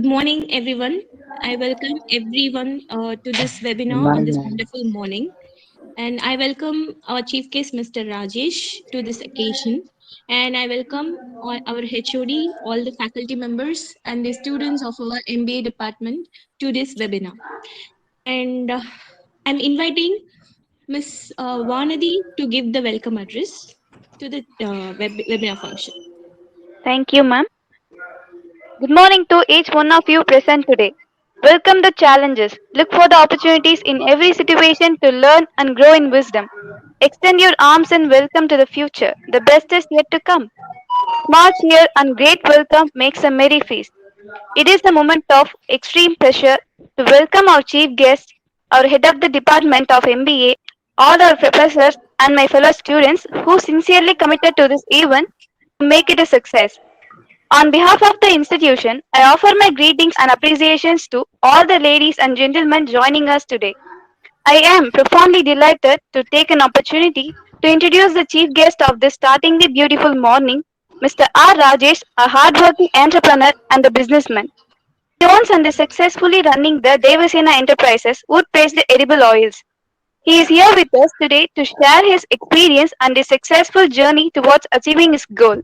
Good morning, everyone. I welcome everyone to this Good webinar on morning, this ma'am. wonderful morning. And I welcome our Chief Guest, Mr. Rajesh, to this occasion. And I welcome all our HOD, all the faculty members, and the students of our MBA department to this webinar. And I'm inviting Ms. Vanadi to give the welcome address to the webinar function. Thank you, ma'am. Good morning to each one of you present today. Welcome the challenges. Look for the opportunities in every situation to learn and grow in wisdom. Extend your arms and welcome to the future. The best is yet to come. Small cheer and great welcome makes a merry feast. It is a moment of extreme pleasure to welcome our chief guest, our head of the department of MBA, all our professors, and my fellow students who sincerely committed to this event to make it a success. On behalf of the institution, I offer my greetings and appreciations to all the ladies and gentlemen joining us today. I am profoundly delighted to take an opportunity to introduce the chief guest of this startingly beautiful morning, Mr. R. Rajesh, a hardworking entrepreneur and a businessman. He owns and is successfully running the Devasena Enterprises wood-based edible oils. He is here with us today to share his experience and his successful journey towards achieving his goal.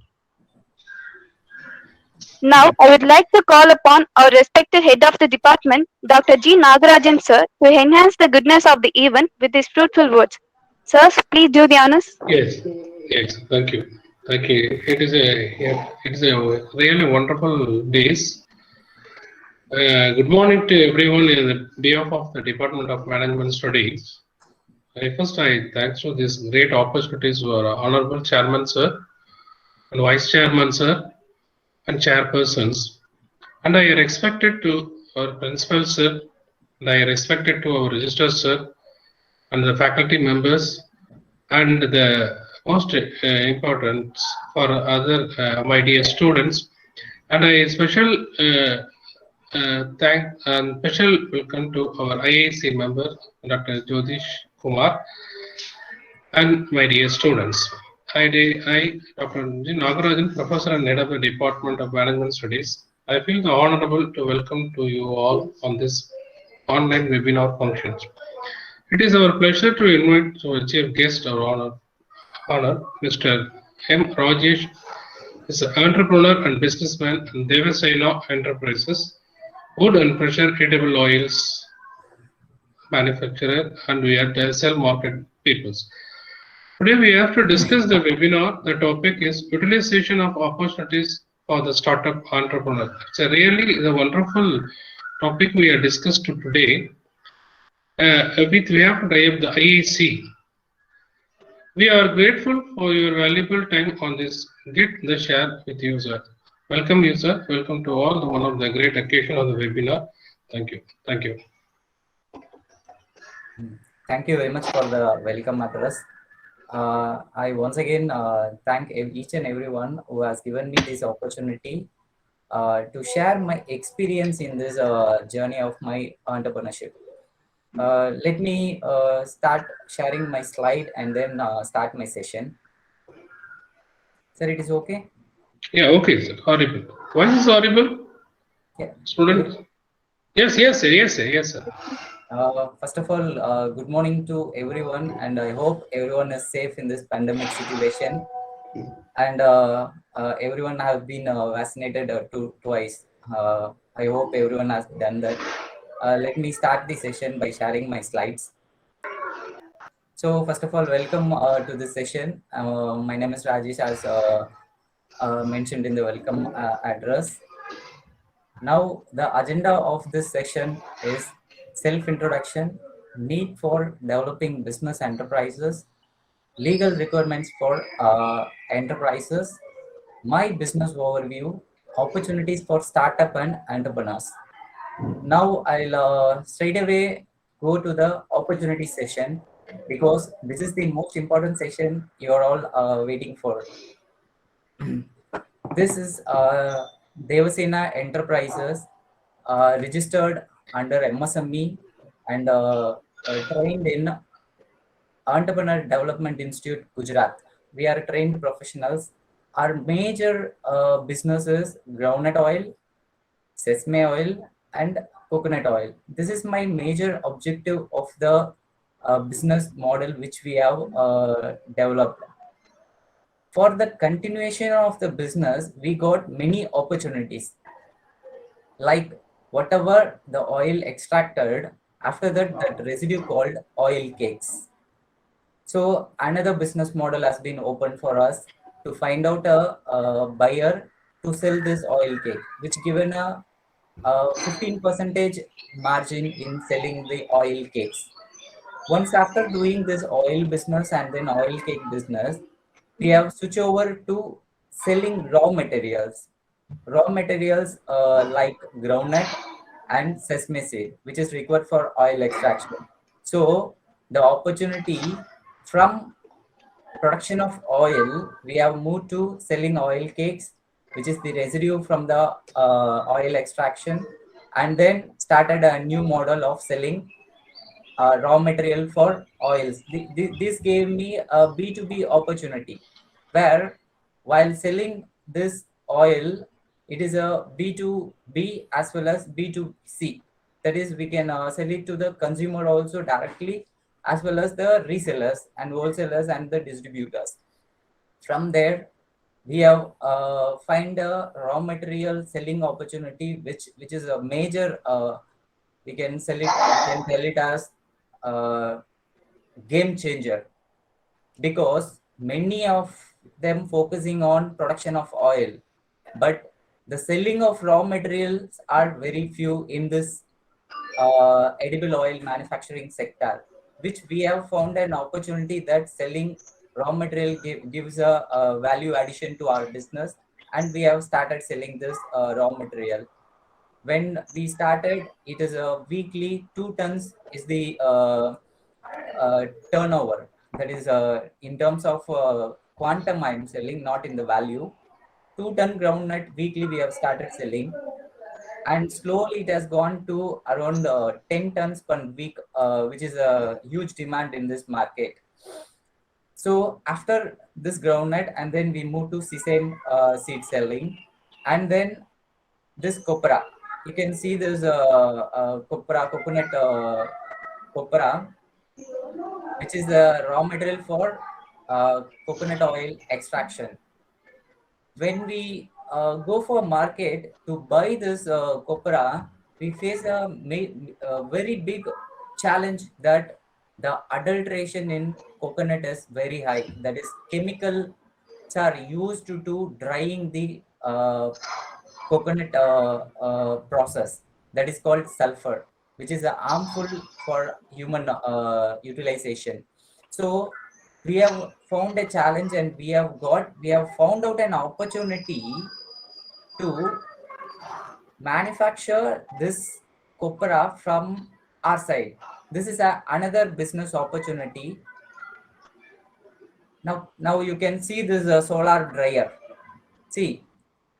Now, I would like to call upon our respected head of the department, Dr. G. Nagarajan sir, to enhance the goodness of the event with his fruitful words. Sirs, please do the honors. Yes, yes, thank you. Thank you. It is a really wonderful days. Good morning to everyone in the behalf of the Department of Management Studies. I thanks for this great opportunities for Honorable Chairman Sir and Vice Chairman Sir and Chairpersons. And I respected to our Principal Sir and I respected to our Registrar Sir and the faculty members and the most important for other my dear students, and a special welcome to our IAC member Dr. Jyotish Kumar and my dear students. Dr. G. Nagarajan, Professor and Head of the Department of Management Studies. I feel honorable to welcome to you all on this online webinar function. It is our pleasure to invite our chief guest, our honor, Mr. M. Rajesh is an entrepreneur and businessman in Devasena Enterprises, wood and pressure edible oils manufacturer, and we are the sell market peoples. Today we have to discuss the webinar. The topic is utilization of opportunities for the startup entrepreneur. It's a really the wonderful topic we are discussed today. We have to tie up the IAC. We are grateful for your valuable time on this. Get the share with you, sir. Welcome you, sir. Welcome to all one of the great occasion of the webinar. Thank you. Thank you. Thank you very much for the welcome address. I once again thank each and everyone who has given me this opportunity to share my experience in this journey of my entrepreneurship. Let me start sharing my slide and then start my session. Sir, it is okay? Yeah, okay, sir. Horrible. Why is this horrible? Yeah. Student? Yes, yes, sir. Yes, sir. Yes, sir. First of all, good morning to everyone, and I hope everyone is safe in this pandemic situation. And everyone has been vaccinated twice. I hope everyone has done that. Let me start the session by sharing my slides. So first of all, welcome to this session. My name is Rajesh, as mentioned in the welcome address. Now, the agenda of this session is self-introduction, need for developing business enterprises, legal requirements for enterprises, my business overview, opportunities for startup and entrepreneurs. Now, I'll straight away go to the opportunity session because this is the most important session you're all waiting for. This is Devasena Enterprises, registered under MSME and trained in Entrepreneur Development Institute, Gujarat. We are trained professionals. Our major businesses: groundnut oil, sesame oil, and coconut oil. This is my major objective of the business model which we have developed. For the continuation of the business, we got many opportunities, like whatever the oil extracted, after that residue called oil cakes. So another business model has been opened for us to find out a buyer to sell this oil cake, which given a 15 percentage margin in selling the oil cakes. Once after doing this oil business and then oil cake business, we have switched over to selling raw materials. Raw materials like groundnut and sesame seed, which is required for oil extraction. So the opportunity from production of oil, we have moved to selling oil cakes, which is the residue from the oil extraction, and then started a new model of selling raw material for oils. This gave me a B2B opportunity where while selling this oil, it is a B2B as well as B2C. That is, we can sell it to the consumer also directly, as well as the resellers and wholesalers and the distributors. From there, we have find a raw material selling opportunity, which is a major. We can sell it as game changer, because many of them focusing on production of oil, but the selling of raw materials are very few in this edible oil manufacturing sector, which we have found an opportunity that selling raw material gives a value addition to our business, and we have started selling this raw material. When we started, it is a weekly 2 tons is the turnover. That is in terms of quantum I am selling, not in the value. 2 ton groundnut weekly we have started selling, and slowly it has gone to around 10 tons per week, which is a huge demand in this market. So after this groundnut, and then we move to sesame seed selling, and then this copra. You can see there's a copra, coconut copra, which is the raw material for coconut oil extraction. When we go for market to buy this copra, we face a very big challenge that the adulteration in coconut is very high. That is, chemicals are used to drying the coconut process, that is called sulfur, which is harmful for human utilization. So we have found a challenge, and we have found out an opportunity to manufacture this copra from our side. This is another business opportunity. Now you can see this solar dryer. See,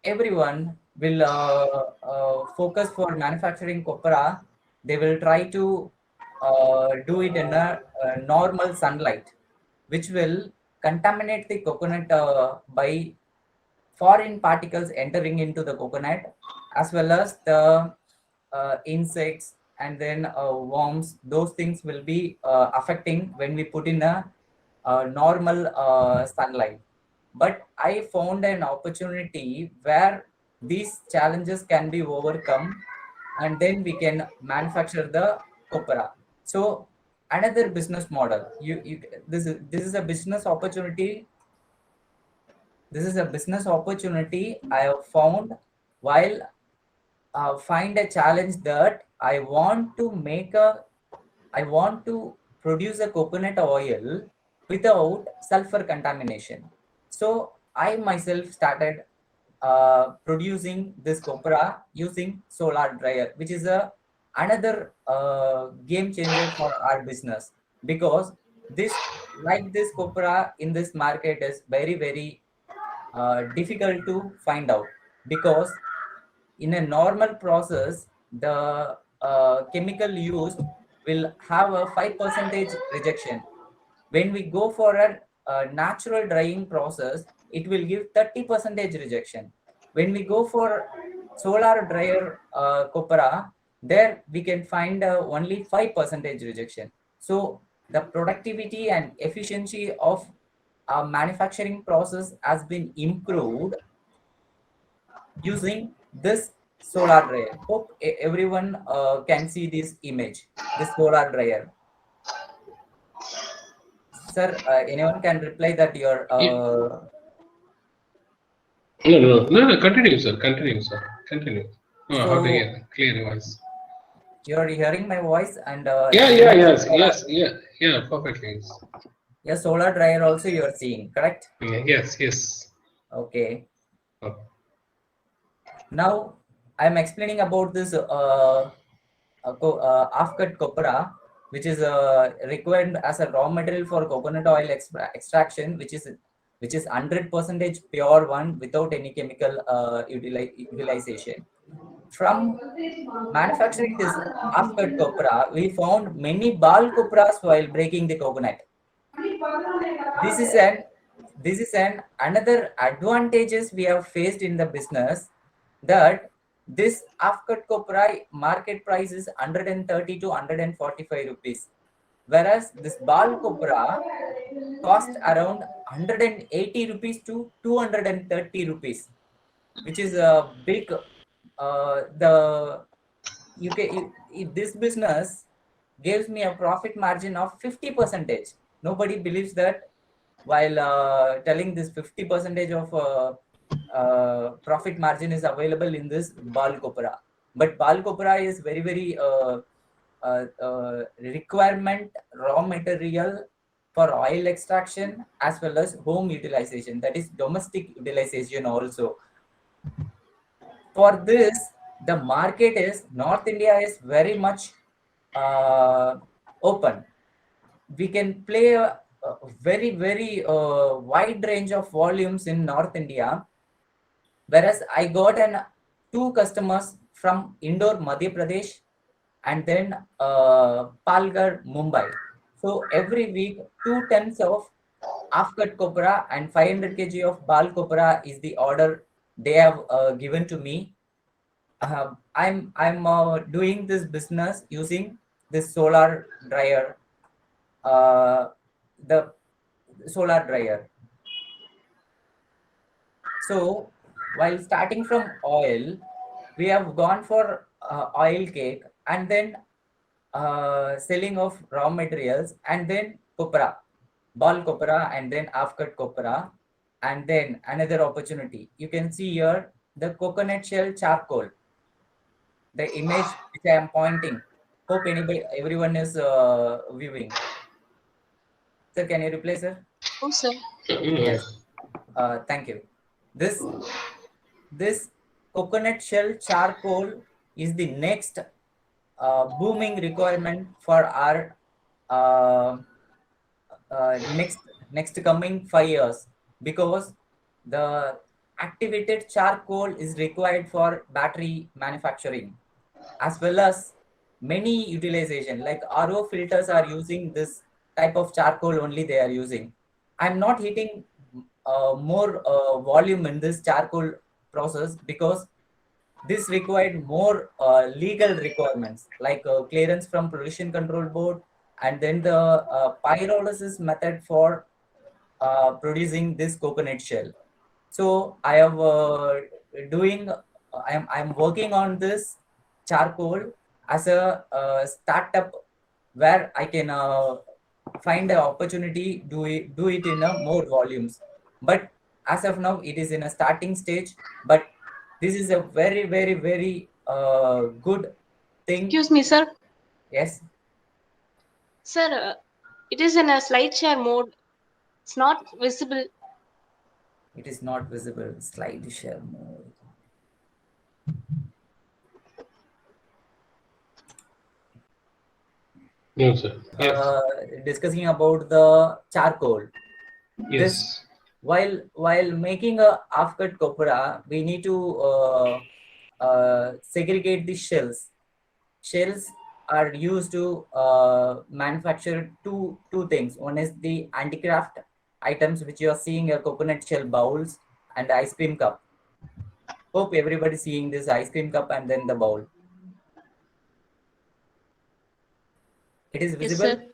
everyone will focus for manufacturing copra. They will try to do it in a normal sunlight, which will contaminate the coconut by foreign particles entering into the coconut, as well as the insects and then worms. Those things will be affecting when we put in a normal sunlight. But I found an opportunity where these challenges can be overcome, and then we can manufacture the copra. So another business model, this is a business opportunity. This is a business opportunity I have found while find a challenge that I want to produce a coconut oil without sulfur contamination. So I myself started producing this copra using solar dryer, which is another game changer for our business, because this copra in this market is very difficult to find out, because in a normal process the chemical used will have a 5% rejection. When we go for a natural drying process, it will give 30% rejection. When we go for solar dryer copra, there we can find only 5% rejection. So the productivity and efficiency of our manufacturing process has been improved using this solar dryer. Hope everyone can see this image, this solar dryer. Sir, anyone can reply that your No. Continue, sir. Continue, sir. Continue. No, how to so hear clear voice. you're hearing my voice and Yeah. seeing the Yes. solar, Yeah. Perfectly. yeah, solar dryer also you're seeing, correct? Yeah, yes. Okay. Oh. Now I'm explaining about this half-cut copra, which is required as a raw material for coconut oil extraction, which is 100% pure one without any chemical utilization. From manufacturing this half-cut copra, we found many ball copras while breaking the coconut. This is an another advantages we have faced in the business, that this half-cut copra market price is 130 to 145 rupees, whereas this ball copra cost around 180 rupees to 230 rupees, which is a big the you can this business gives me a profit margin of 50 percentage. Nobody believes that while telling this 50 percentage of profit margin is available in this ball copra, but ball copra is very requirement raw material for oil extraction as well as home utilization, that is domestic utilization also. For this, the market is North India is very much open. We can play a very wide range of volumes in North India, whereas I got an two customers from Indore, Madhya Pradesh, and then Palghar, Mumbai. So every week 2 tons of half-cut copra and 500 kg of ball copra is the order they have given to me. I'm doing this business using this solar dryer, the solar dryer. So while starting from oil, we have gone for oil cake, and then selling of raw materials, and then copra, ball copra, and then half cut copra, and then another opportunity. You can see here the coconut shell charcoal, the image which I am pointing. Hope everyone is viewing. Sir, can you reply, sir? Oh, sir. Yes. Thank you. This coconut shell charcoal is the next booming requirement for our uh, next coming 5 years, because the activated charcoal is required for battery manufacturing, as well as many utilization like RO filters are using this type of charcoal only they are using. I'm not hitting more volume in this charcoal process because this required more legal requirements like clearance from pollution control board, and then the pyrolysis method for producing this coconut shell. So I have doing I'm working on this charcoal as a startup where I can find an opportunity do it in a more volumes. But as of now, it is in a starting stage. But this is a very good thing. Excuse me, sir. Yes. Sir, it is in a slide share mode. It's not visible. It is not visible. Slide share mode. No, sir. Yes. Discussing about the charcoal. Yes. This while making a half-cut copra, we need to segregate the shells. Shells are used to manufacture two things. One is the handicraft items, which you are seeing, a coconut shell bowls and ice cream cup. Hope everybody seeing this ice cream cup and then the bowl. It is Yes, visible? sir.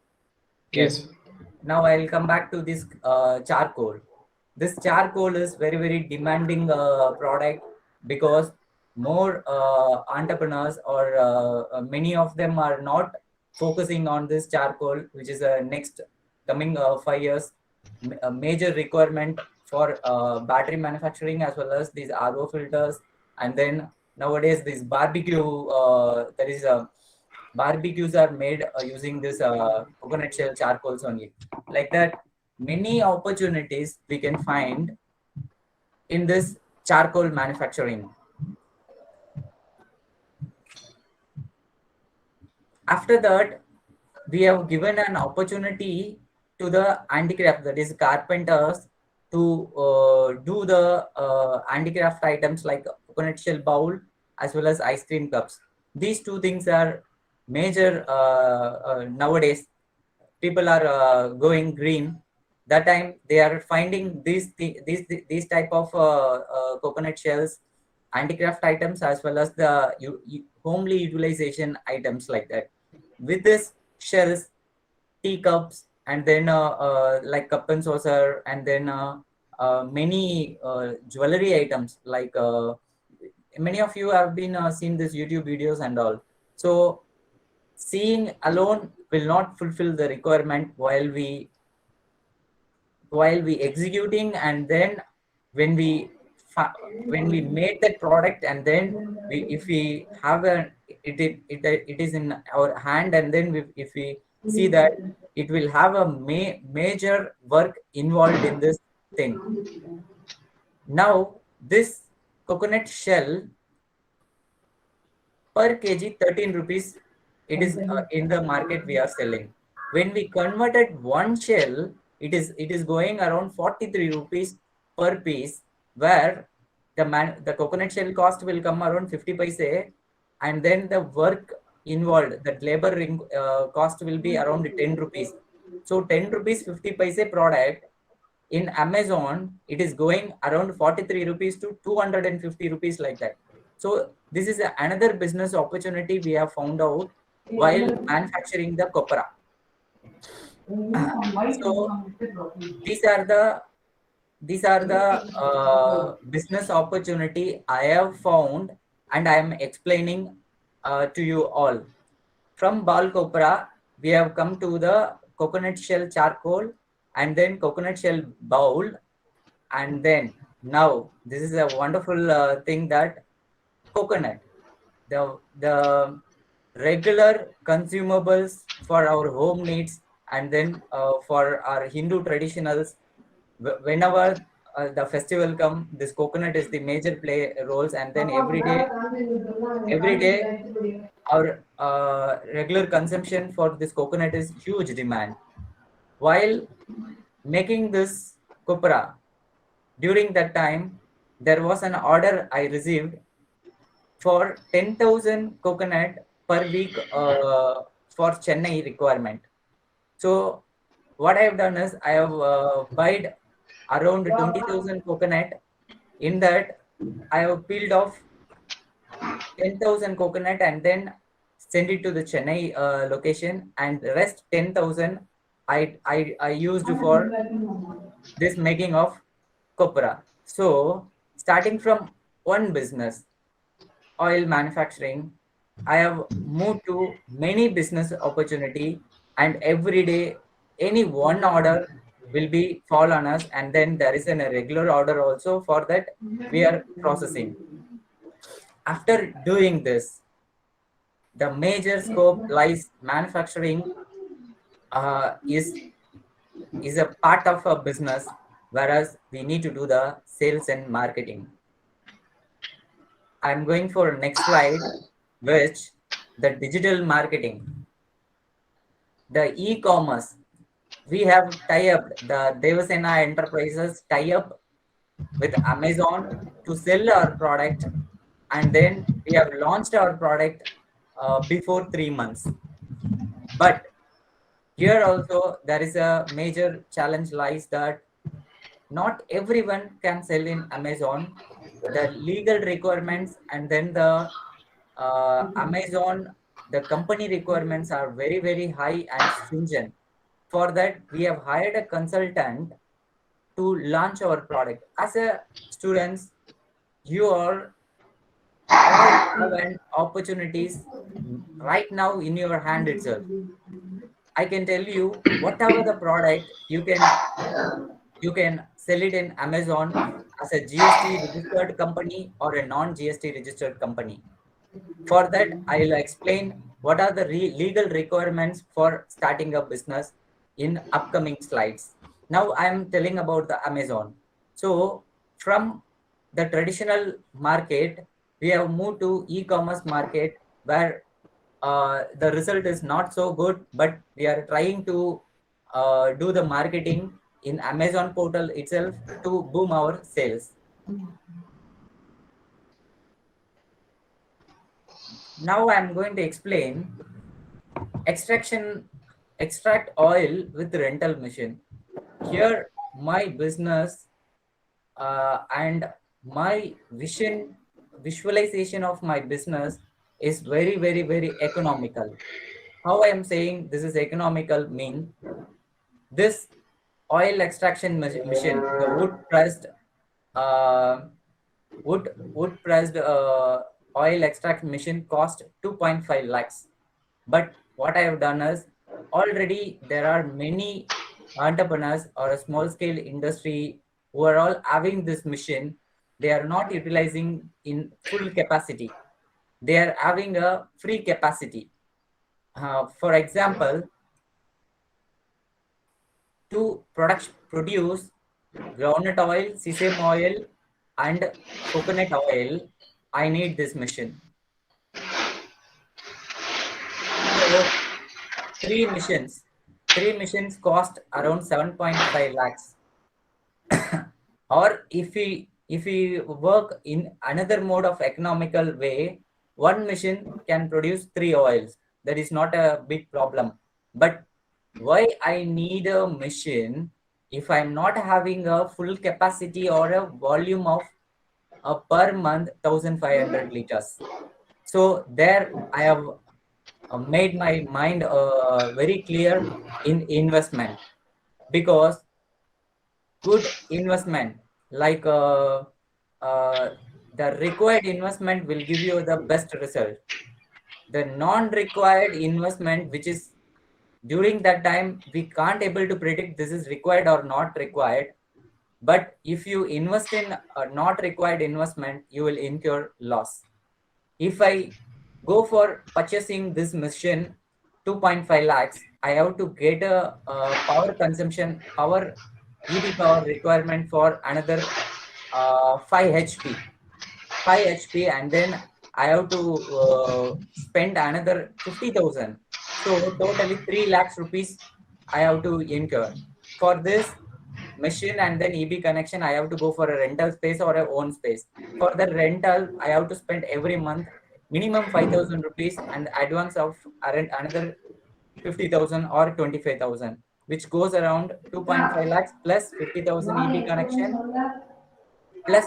Yes. Now I'll come back to this charcoal. This charcoal is very, very demanding product because more entrepreneurs or many of them are not focusing on this charcoal, which is a next coming 5 years a major requirement for battery manufacturing as well as these RO filters. And then nowadays this barbecue, there is a barbecues are made using this coconut shell charcoals only. Like that, many opportunities we can find in this charcoal manufacturing. After that, we have given an opportunity to the handicraft, that is carpenters, to do the handicraft items like coconut shell bowl as well as ice cream cups. These two things are major nowadays. People are going green. That time they are finding these type of coconut shells, handicraft items as well as the homely utilization items like that. With this shells, teacups, and then like cup and saucer, and then many jewelry items like many of you have been seen these YouTube videos and all. So seeing alone will not fulfill the requirement while we executing, and then when we when we made that product, and then if we have it is in our hand, and then if we see that it will have a major work involved in this thing. Now this coconut shell per kg 13 rupees, it is in the market we are selling. When we converted one shell, it is going around 43 rupees per piece, where the coconut shell cost will come around 50 paise, and then the work involved, that labor cost will be around 10 rupees. So 10 rupees 50 paise product in Amazon, it is going around 43 rupees to 250 rupees, like that. So this is another business opportunity we have found out while manufacturing the copra. So these are the business opportunity I have found, and I am explaining to you all. From ball copra, we have come to the coconut shell charcoal, and then coconut shell bowl, and then now this is a wonderful thing, that coconut, the regular consumables for our home needs, and then for our Hindu traditionals, whenever the festival come, this coconut is the major play roles. And then every day our regular consumption for this coconut is huge demand. While making this copra, during that time there was an order I received for 10,000 coconut per week for Chennai requirement. So what I have done is I have buyed around 20,000 coconut. In that, I have peeled off 10,000 coconut and then send it to the Chennai location, and the rest 10,000 I used for this making of copra. So starting from one business, oil manufacturing, I have moved to many business opportunity, and every day any one order will be fall on us, and then there is a regular order also for that we are processing. After doing this, the major scope lies manufacturing is a part of a business, whereas we need to do the sales and marketing. I'm going for next slide, which the digital marketing, the e-commerce. We have tie up, the Devasena Enterprises tie up with Amazon to sell our product, and then we have launched our product before 3 months. But here also there is a major challenge lies, that not everyone can sell in Amazon. The legal requirements and then the Amazon, the company requirements are very, very high and stringent. For that, we have hired a consultant to launch our product. As a students, you are all have an opportunities right now in your hand itself. I can tell you whatever the product you can sell it in Amazon as a GST registered company or a non-GST registered company. For that, I'll explain what are the legal requirements for starting a business in upcoming slides. Now I'm telling about the Amazon. So from the traditional market, we have moved to e-commerce market where the result is not so good, but we are trying to do the marketing in Amazon portal itself to boom our sales. Now I'm going to explain extract oil with rental machine. Here my business and my visualization of my business is very, very, very economical. How I am saying this is economical mean this oil extraction machine, the uh, wood pressed oil extract machine cost 2.5 lakhs. But what I have done is already there are many entrepreneurs or a small scale industry who are all having this machine. They are not utilizing in full capacity. They are having a free capacity. For example, to produce groundnut oil, sesame oil, and coconut oil, I need this machine. So three machines cost around 7.5 lakhs. Or if we work in another mode of economical way, one machine can produce three oils. That is not a big problem. But why I need a machine if I'm not having a full capacity or a volume of per month 1500 liters? So there I have made my mind very clear in investment, because good investment like the required investment will give you the best result. The non-required investment, which is during that time we can't able to predict this is required or not required, but if you invest in a not required investment, you will incur loss. If I go for purchasing this machine 2.5 lakhs, I have to get a power consumption, EB power requirement for another 5 HP. 5 HP, and then I have to spend another 50,000. So totally 3 lakhs rupees I have to incur. For this machine and then EB connection, I have to go for a rental space or a own space. For the rental, I have to spend every month minimum 5,000 rupees and advance of another 50,000 or 25,000, which goes around 2.5 lakhs plus 50,000 EB connection plus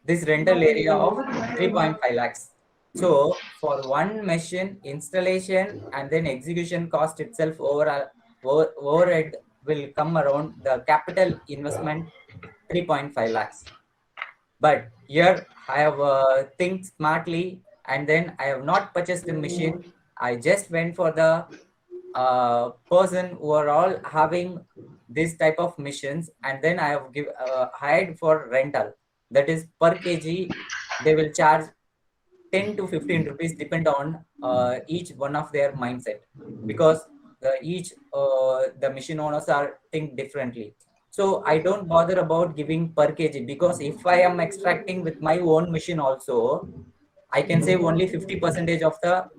this rental area of 3.5 lakhs. So for one machine installation and then execution cost itself overhead will come around the capital investment 3.5 lakhs. But here I have think smartly, and then I have not purchased the machine. I just went for the person who are all having this type of missions, and then I have hired for rental. That is per kg, they will charge 10 to 15 rupees depend on each one of their mindset, because the machine owners are think differently. So I don't bother about giving per kg, because if I am extracting with my own machine also, I can save only 50% of the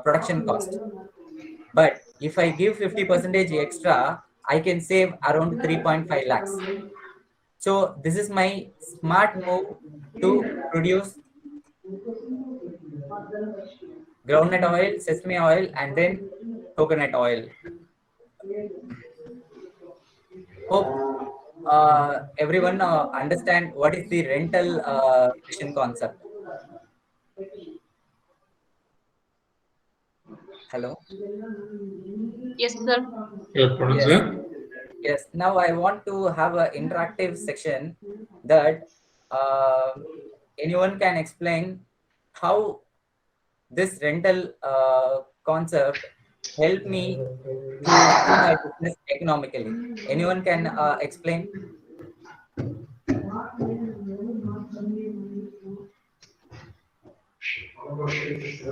production cost. But if I give 50% extra, I can save around 3.5 lakhs. So this is my smart move to produce groundnut oil, sesame oil, and then coconut oil. Hope everyone understand what is the rental mission concept? Hello. Yes, sir. Your product, Yes. sir? Yes. Now I want to have an interactive section that anyone can explain how this rental concept help me to do my business economically. Anyone can explain?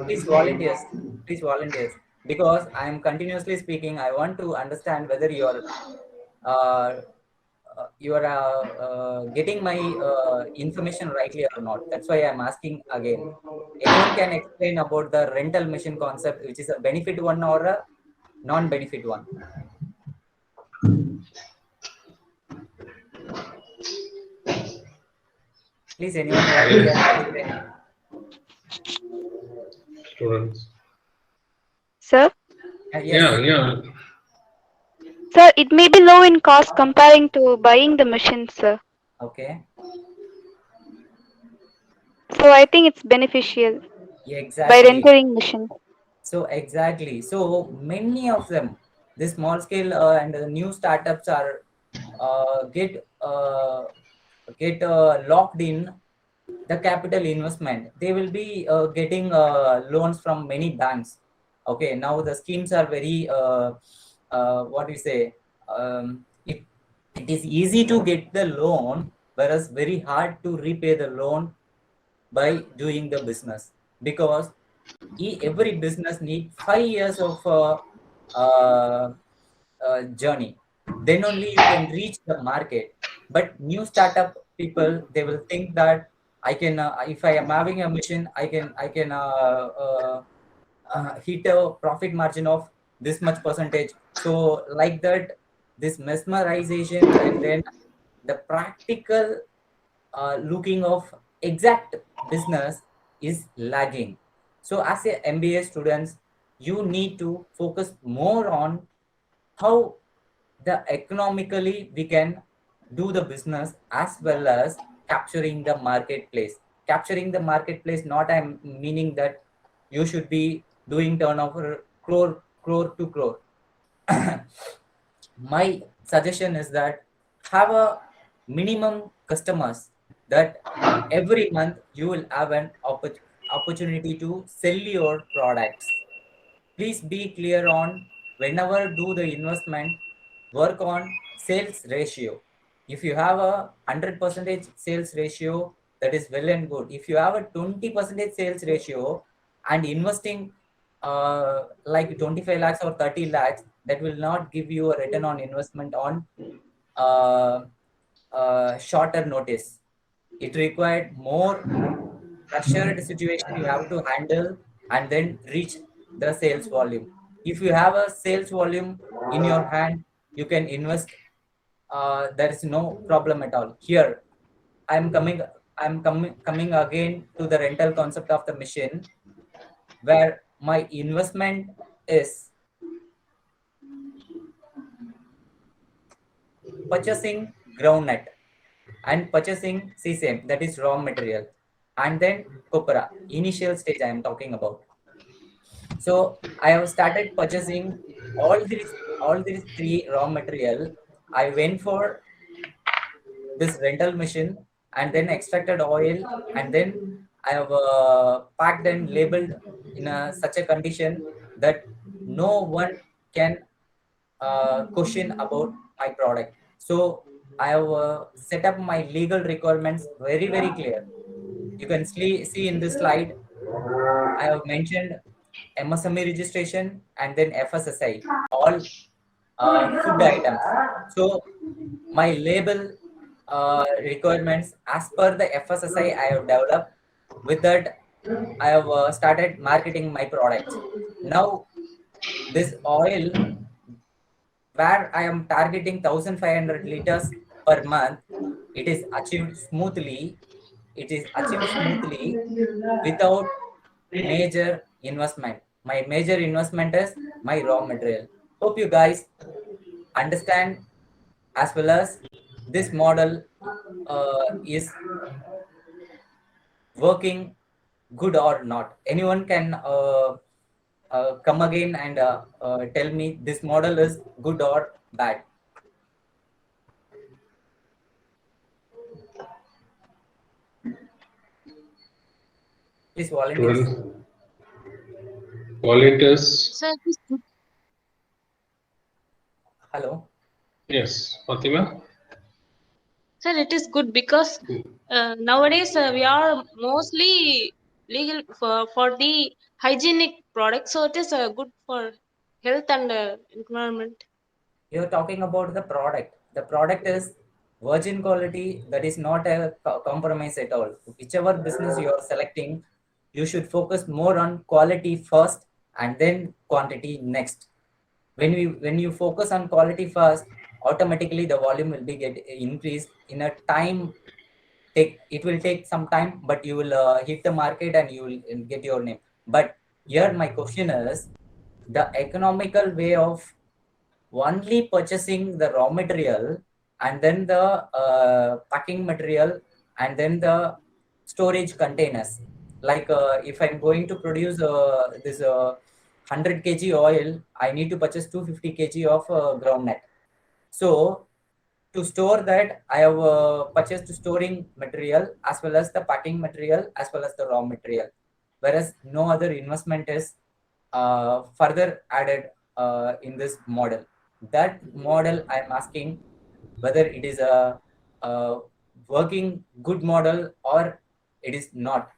Please volunteers. Please volunteers. Because I am continuously speaking, I want to understand whether uh, you are getting my information rightly or not. That's why I'm asking again. Anyone can explain about the rental mission concept, which is a benefit one or a non-benefit one? Please, anyone volunteer to explain? Students. Sir? Yeah, Yes. yeah. Sir, it may be low in cost comparing to buying the machine, sir. Okay. So I think it's beneficial Yeah, by exactly. rendering machine. So exactly. So many of them, the small scale and new startups are get locked in the capital investment. They will be getting loans from many banks. Okay, now the schemes are very what do you say? It is easy to get the loan, whereas very hard to repay the loan by doing the business, because every business need 5 years of journey. Then only you can reach the market. But new startup people, they will think that I can if I am having a mission, I can hit a profit margin of this much percentage. So like that, this mesmerization and then the practical looking of exact business is lagging. So as a MBA students, you need to focus more on how the economically we can do the business, as well as capturing the marketplace. Capturing the marketplace, not I'm meaning that you should be doing turnover crore to crore. My suggestion is that have a minimum customers, that every month you will have an opportunity to sell your products. Please be clear on, whenever do the investment, work on sales ratio. If you have a 100% sales ratio, that is well and good. If you have a 20% sales ratio and investing like 25 lakhs or 30 lakhs, that will not give you a return on investment on uh, shorter notice. It required more pressured situation you have to handle and then reach the sales volume. If you have a sales volume in your hand, you can invest. There is no problem at all. Here, I'm coming. I'm coming again to the rental concept of the machine, where my investment is purchasing groundnut and purchasing sesame, that is raw material, and then copra. Initial stage I am talking about. So I have started purchasing all these three raw material. I went for this rental machine and then extracted oil, and then I have packed and labeled in such a condition that no one can question about my product. So I have set up my legal requirements very clear. You can see in this slide I have mentioned MSME registration and then FSSI, all food items. So my label requirements as per the FSSI I have developed. With that, I have started marketing my products. Now this oil, where I am targeting 1,500 liters per month, it is achieved smoothly. It is achieved smoothly without major investment. My major investment is my raw material. Hope you guys understand, as well as this model is working good or not. Anyone can come again and tell me this model is good or bad. Please, volunteers. Students, volunteers. Sir, it is good. Hello. Yes, Fatima. Sir, it is good because nowadays we are mostly legal for the hygienic products, so it is good for health and environment. You're talking about the product. The product is virgin quality, that is not a compromise at all. Whichever business you are selecting, you should focus more on quality first and then quantity next. When you focus on quality first, automatically the volume will be get increased in a time. It will take some time, but you will hit the market and you will get your name. But here my question is, the economical way of only purchasing the raw material and then the packing material and then the storage containers. Like if I'm going to produce this 100 kg oil, I need to purchase 250 kg of groundnut. So to store that, I have purchased storing material as well as the packing material as well as the raw material, whereas no other investment is further added in this model. That model I'm asking whether it is a working good model or it is not.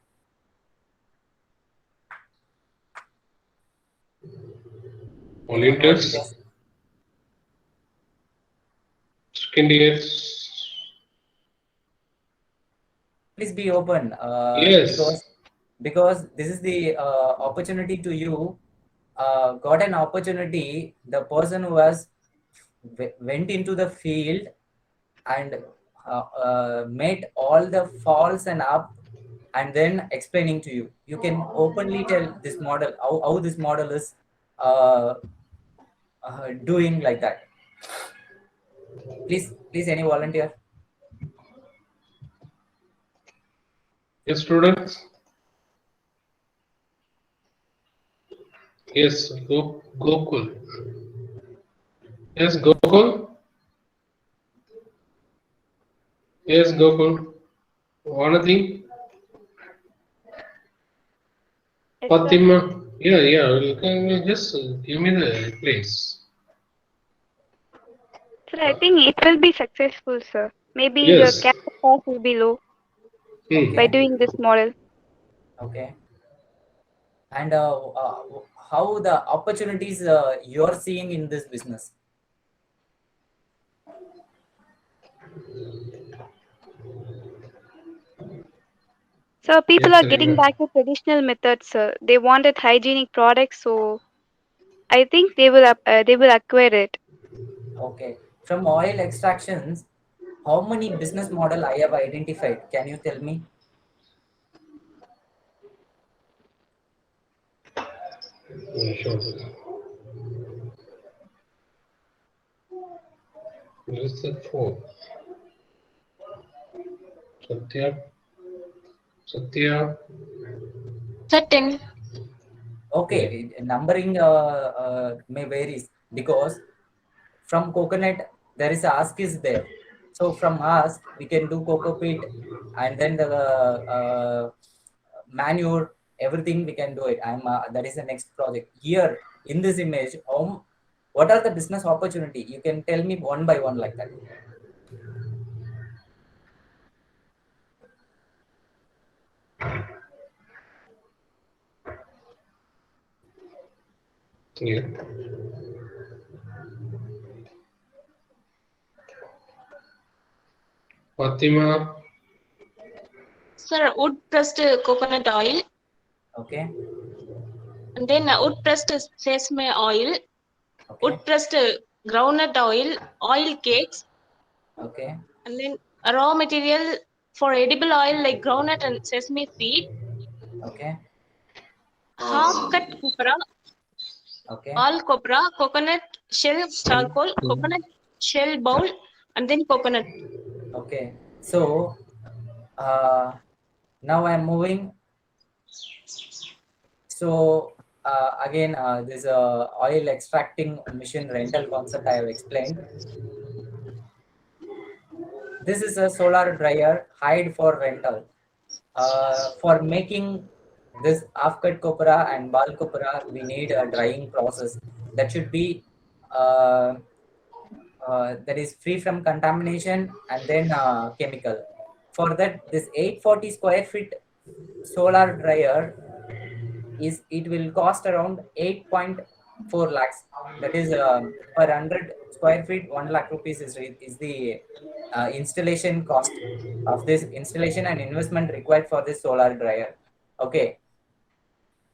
Anyone Volunteers. volunteers? Second years. Please be open Yes. because this is the opportunity to you. Got an opportunity, the person who has went into the field and made all the falls and up and then explaining to you. You can openly tell this model, how this model is uh, doing like that. Please, any volunteer? Yes, students. Yes, Gokul. Yes, Gokul. Yes, Gokul. Vanati. Yes, sir. Fatima. Yeah. You can just give me the place. Sir, I think it will be successful, sir. Maybe the Yes. capital cost will be low by Okay, doing this model. okay. And how the opportunities you're seeing in this business? So people Yes, are getting Sarima. back to traditional methods, sir. They wanted hygienic products, so I think they will acquire it. Okay. From oil extractions, how many business model I have identified? Can you tell me? Yeah, sure. Where's that for? Satya. Satya. Sir, 10. Okay, numbering may varies because from coconut there is a ask is there. So from ask we can do coco peat and then the manure, everything we can do it. That is the next project. Here in this image, what are the business opportunity? You can tell me one by one like that. Yeah. Fatima. Sir, wood pressed coconut oil, Okay, and then wood pressed sesame oil, okay, wood pressed groundnut oil, oil cakes, okay, and then a raw material for edible oil like groundnut and sesame seed, okay, half cut copra, okay, all copra, coconut shell charcoal, coconut shell bowl, and then coconut. Okay, so now I'm moving. So again, this oil extracting machine rental concept I have explained. This is a solar dryer hired for rental. For making this half-cut copra and bal copra, we need a drying process that should be uh, that is free from contamination and then chemical. For that, this 840 square feet solar dryer it will cost around 8.4 lakhs. That is per 100 square feet, 1 lakh rupees is the installation cost of this installation and investment required for this solar dryer. Okay,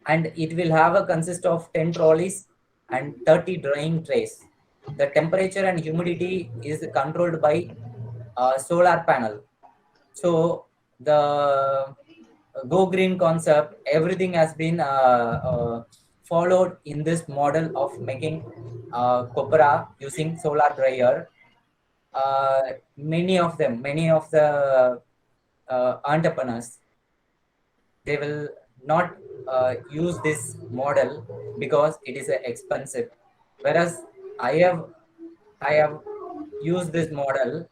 and it will have a consist of 10 trolleys and 30 drying trays. The temperature and humidity is controlled by solar panel. So the go green concept, everything has been followed in this model of making copra using solar dryer. Many of the entrepreneurs, they will not use this model because it is expensive. Whereas I have I have used this model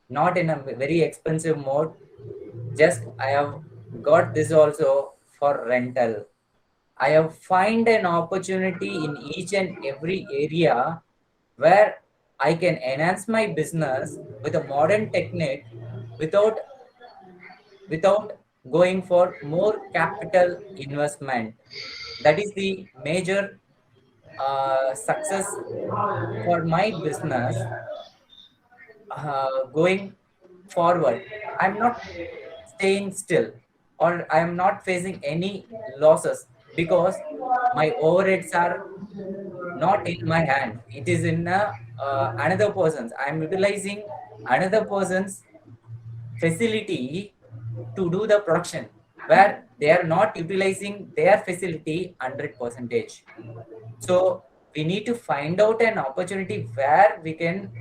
not in a very expensive mode. Just I have got this also for rental. I have find an opportunity in each and every area where I can enhance my business with a modern technique without without going for more capital investment. That is the major success for my business going forward. I'm not staying still or I'm not facing any losses because my overheads are not in my hand. It is in another person's. I'm utilizing another person's facility to do the production where they are not utilizing their facility 100 percentage. So we need to find out an opportunity where we can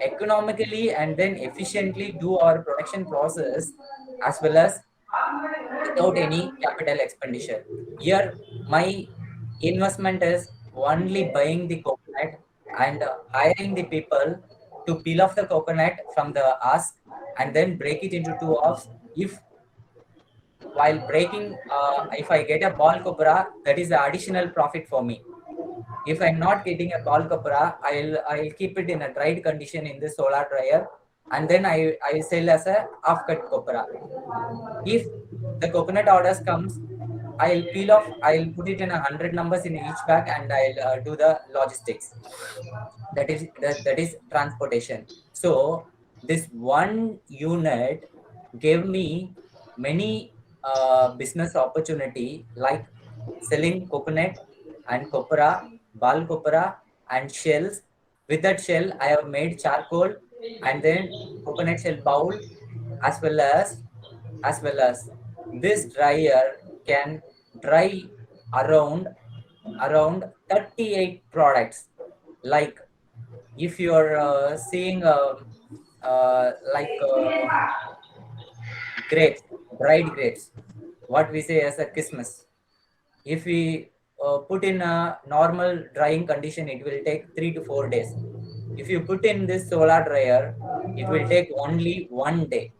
economically and then efficiently do our production process as well as without any capital expenditure. Here, my investment is only buying the coconut and hiring the people to peel off the coconut from the husk and then break it into two halves. If while breaking, if I get a ball copra, that is the additional profit for me. If I'm not getting a ball copra, I'll keep it in a dried condition in the solar dryer, and then I sell as a half cut copra. If the coconut orders comes, I'll peel off. I'll put it in 100 numbers in each bag, and I'll do the logistics. That is transportation. So this one unit gave me many business opportunity like selling coconut and copra, bal copra and shells. With that shell, I have made charcoal and then coconut shell bowl as well as this dryer can dry around around 38 products. Like if you're seeing like grapes, dried grapes, what we say as a Christmas, if we put in a normal drying condition, it will take 3 to 4 days. If you put in this solar dryer, it will take only 1 day.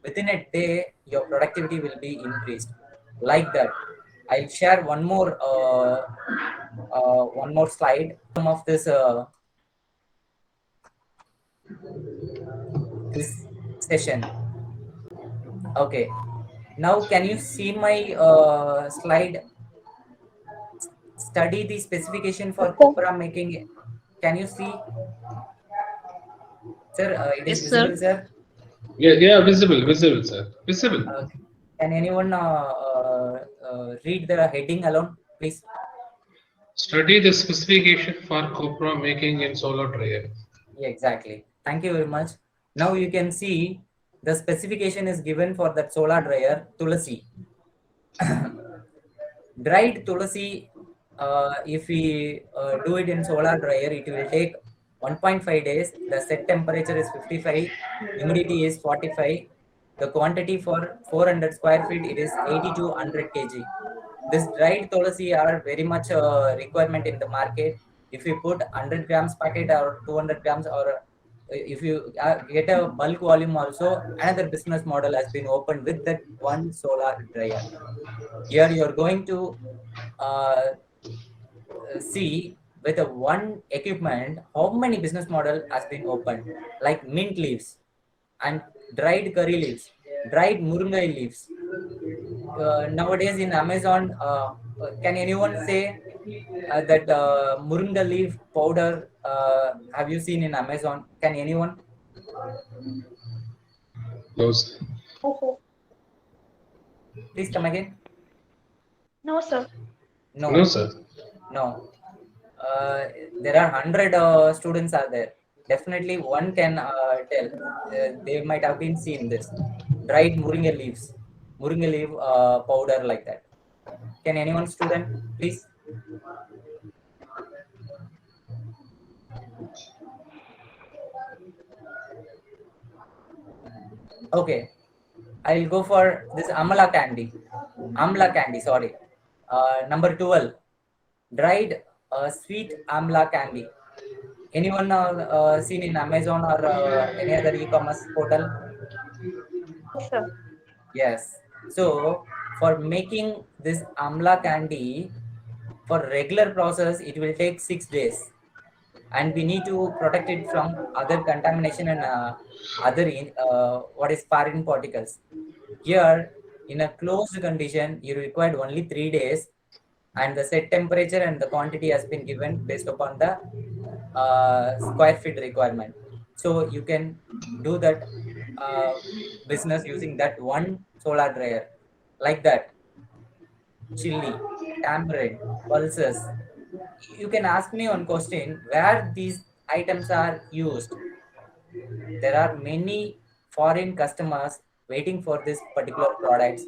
Within a day, your productivity will be increased. Like that, I'll share one more slide. Some of this session. Okay. Now, can you see my slide? Study the specification for copra making. Can you see, sir? It is Yes, sir. visible, sir. Yeah, visible, sir. Visible. Can anyone read the heading alone, please? Study the specification for copra making in solar dryer. Yeah, exactly. Thank you very much. Now you can see the specification is given for that solar dryer, Tulasi. Dried Tulasi, if we do it in solar dryer, it will take 1.5 days. The set temperature is 55, humidity is 45. The quantity for 400 square feet, it is 80 to 100 kg. This dried tulsi are very much requirement in the market. If you put 100 grams packet or 200 grams, or if you get a bulk volume also, another business model has been opened with that one solar dryer. Here you are going to uh, see with a one equipment how many business model has been opened, like mint leaves and dried curry leaves, dried muringai leaves. Nowadays in Amazon, can anyone say that moringa leaf powder have you seen in Amazon? Can anyone? No, sir. Please come again. No, sir. No, No, sir. no. There are 100 students are there. Definitely one can tell. They might have been seen this dried moringa leaf powder like that. Can anyone student please? Okay, I'll go for this amla candy. Amla candy, sorry. Number 12, dried sweet amla candy. Anyone seen in Amazon or any other e-commerce portal? Yes, sir. Yes. So for making this amla candy, for regular process, it will take 6 days, and we need to protect it from other contamination and what is foreign particles. Here, in a closed condition, you required only 3 days, and the set temperature and the quantity has been given based upon the square feet requirement. So you can do that business using that one solar dryer, like that. Chili, tamarind, pulses. You can ask me one question: where these items are used? There are many foreign customers waiting for this particular products.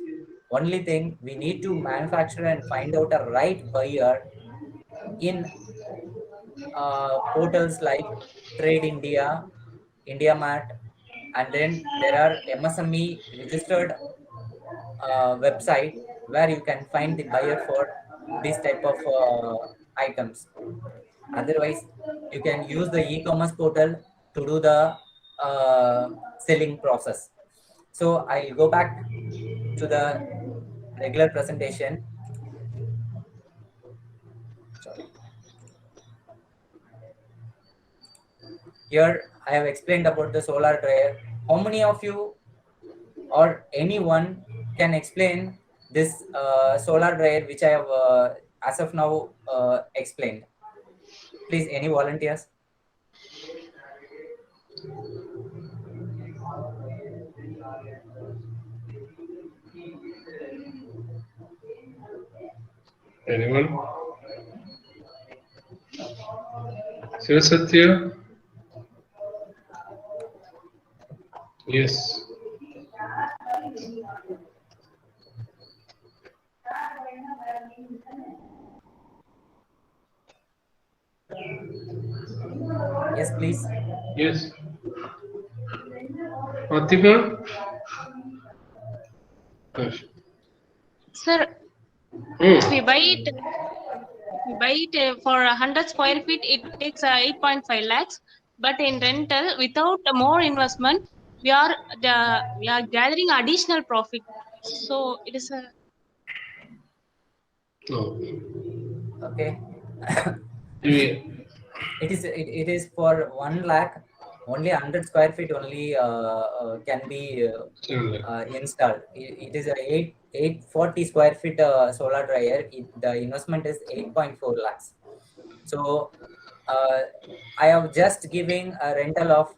Only thing, we need to manufacture and find out a right buyer in portals like Trade India, India Mart, and then there are MSME registered website where you can find the buyer for this type of items. Otherwise, you can use the e-commerce portal to do the selling process. So I'll go back to the regular presentation. Sorry. Here I have explained about the solar dryer. How many of you or anyone can explain this solar dryer which I have as of now explained? Please, any volunteers? Anyone? Sivasatya? Yes. Yes, please. Yes. Pratika? Yes. Sir, Hmm. we buy it for 100 square feet, it takes 8.5 lakhs. But in rental, without more investment, we are gathering additional profit. So it is a No. Okay. Yeah. It is for 1 lakh. Only 100 square feet only can be installed. It is a 840 square feet solar dryer. The investment is 8.4 lakhs. So I have just giving a rental of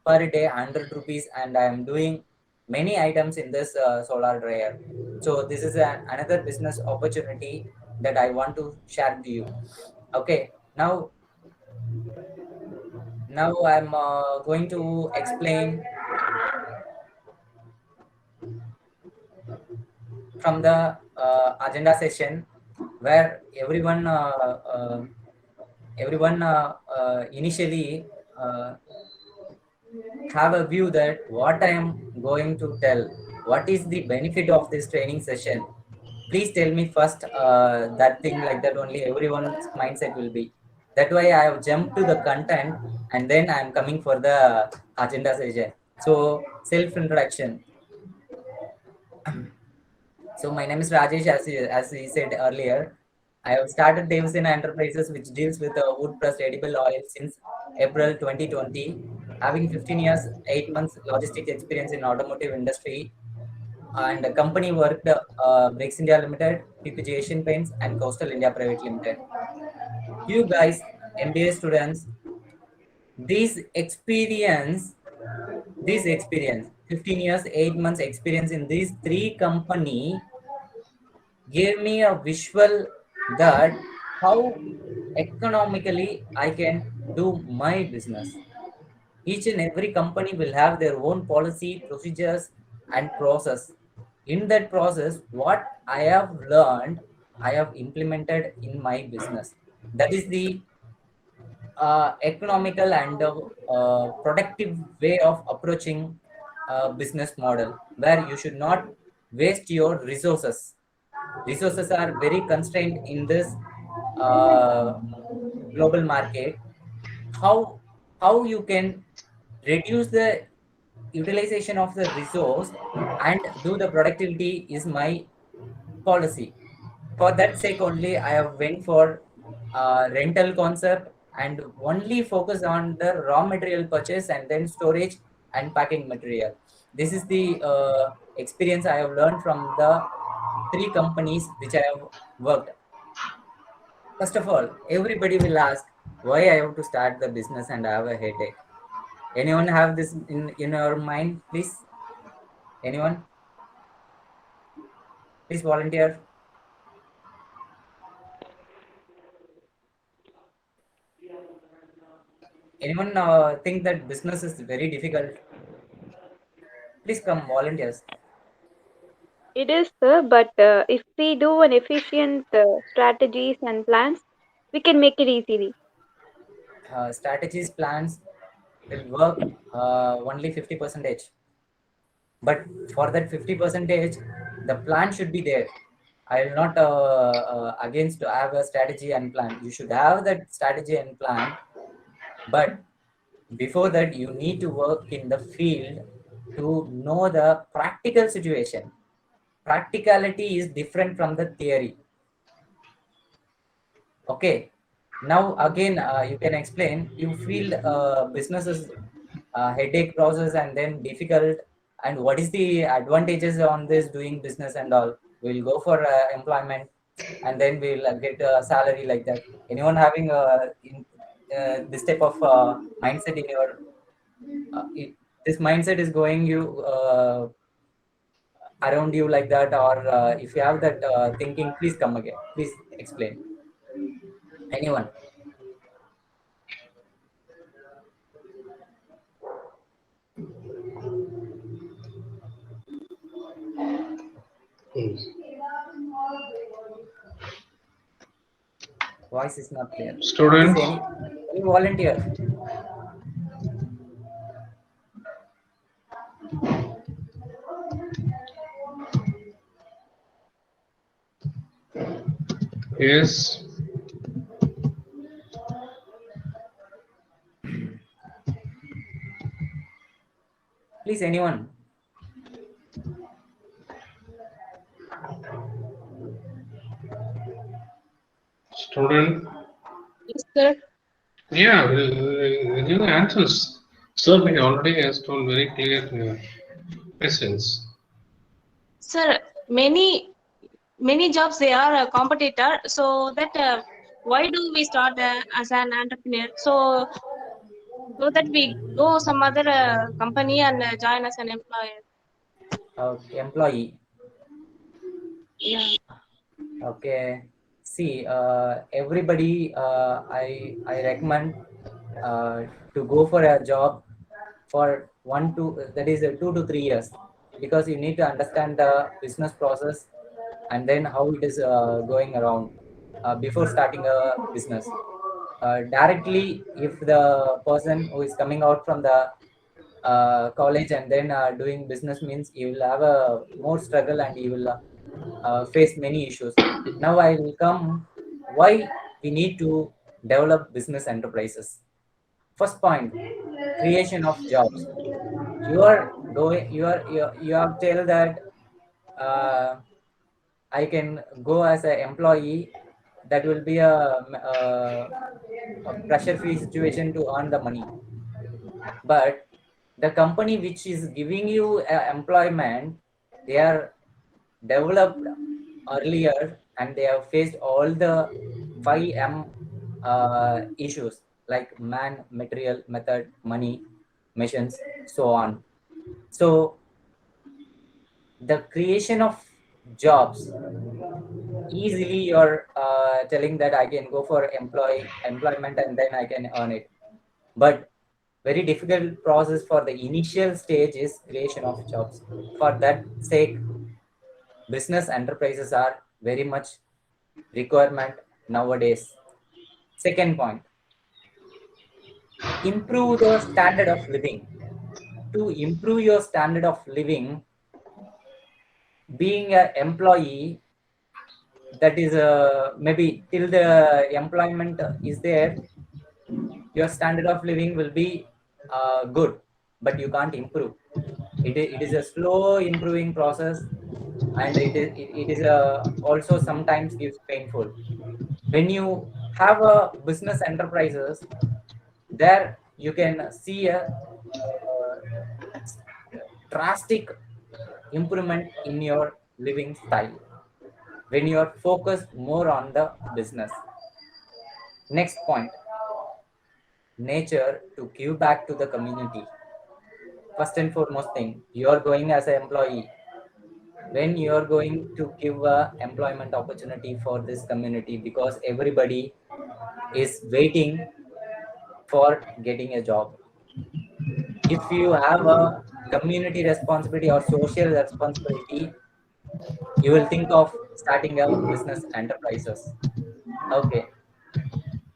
per day 100 rupees, and I am doing many items in this solar dryer. So this is another business opportunity that I want to share to you. Okay, now I'm going to explain from the agenda session where everyone initially uh, have a view that what I am going to tell, what is the benefit of this training session. Please tell me first that thing, like that only everyone's mindset will be. That way I have jumped to the content and then I am coming for the agenda session. So self-introduction. So my name is Rajesh, as he said earlier. I have started Davison Enterprises, which deals with wood pressed edible oil since April 2020. Having 15 years, 8 months logistics experience in automotive industry, and the company worked Breaks India Limited, PPG Asian Paints, and Coastal India Private Limited. You guys, MBA students, this experience, this experience, 15 years, 8 months experience in these three company gave me a visual that how economically I can do my business. Each and every company will have their own policy, procedures, and process. In that process, what I have learned, I have implemented in my business. That is the economical and productive way of approaching a business model, where you should not waste your resources. Resources are very constrained in this uh, global market. How you can reduce the utilization of the resource and do the productivity is my policy. For that sake only I have went for rental concept and only focus on the raw material purchase and then storage and packing material. This is the experience I have learned from the three companies which I have worked. First of all, everybody will ask why I have to start the business and I have a headache. Anyone have this in your mind, please? Anyone? Please volunteer. Anyone think that business is very difficult? Please come, volunteers. It is, sir, but if we do an efficient strategies and plans, we can make it easily. Strategies, plans will work only 50 percentage. But for that 50 percentage, the plan should be there. I will not against to have a strategy and plan. You should have that strategy and plan, but before that, you need to work in the field to know the practical situation. Practicality is different from the theory. Okay. Now again, you can explain. You feel business is headache process and then difficult. And what is the advantages on this doing business and all? We'll go for employment, and then we'll get a salary like that. Anyone having this type of mindset in your this mindset is going you around you like that, or if you have that thinking, please come again. Please explain. Anyone? Voice is not clear. Students, Please, any volunteer? yes, Please, anyone? student, Yes, sir. yeah, we'll give the answers. Sir, we already has told very clear questions. Sir, many jobs they are a competitor. So that why do we start as an entrepreneur? So that we go some other company and join as an employer. Employee. Yeah. Okay. See, everybody, I recommend to go for a job for 2 to 3 years, because you need to understand the business process and then how it is going around before starting a business. directly, if the person who is coming out from the college and then doing business, means you will have a more struggle and you will face many issues. Now I will come why we need to develop business enterprises. First point, creation of jobs. You are going, you have tell that uh, I can go as an employee. That will be a pressure-free situation to earn the money. But the company which is giving you employment, they are developed earlier and they have faced all the 5M issues like man, material, method, money, missions, so on. So the creation of jobs, easily you're telling that I can go for employment and then I can earn it. But very difficult process for the initial stage is creation of jobs. For that sake, business enterprises are very much requirement nowadays. Second point, improve the standard of living. To improve your standard of living, being an employee, that is maybe till the employment is there, your standard of living will be good, but you can't improve. It is a slow improving process, and it is also sometimes gives painful. When you have a business enterprises, there you can see a drastic improvement in your living style when you are focused more on the business. Next point, nature to give back to the community. First and foremost thing, you are going as an employee. When you are going to give a employment opportunity for this community, because everybody is waiting for getting a job. If you have a community responsibility or social responsibility, you will think of starting a business enterprises. Okay.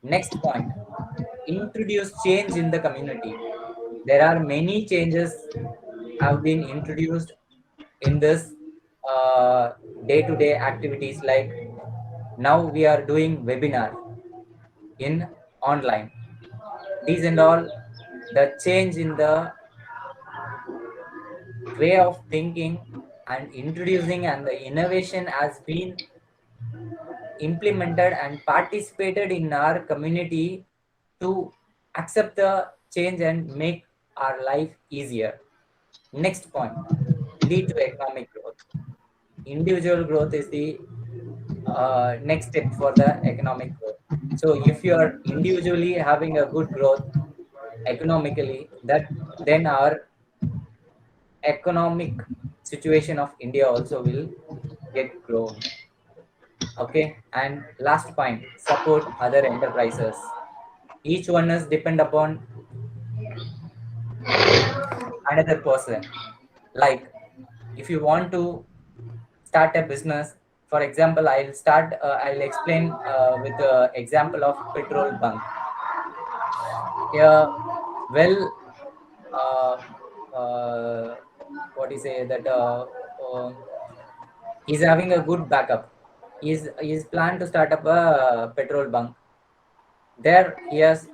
Next point, introduce change in the community. There are many changes have been introduced in this uh, day-to-day activities, like now we are doing webinar in online. These and all, the change in the way of thinking and introducing and the innovation has been implemented and participated in our community to accept the change and make our life easier. Next point, lead to economic growth. Individual growth is the next step for the economic growth. So if you are individually having a good growth economically, that then our economic situation of India also will get grown. Okay, and last point, support other enterprises. Each one is depend upon another person. Like if you want to start a business, for example, I'll explain with the example of petrol bunk. Yeah, well, uh, what do you say that he's having a good backup. He's planned to start up a petrol bunk. There he has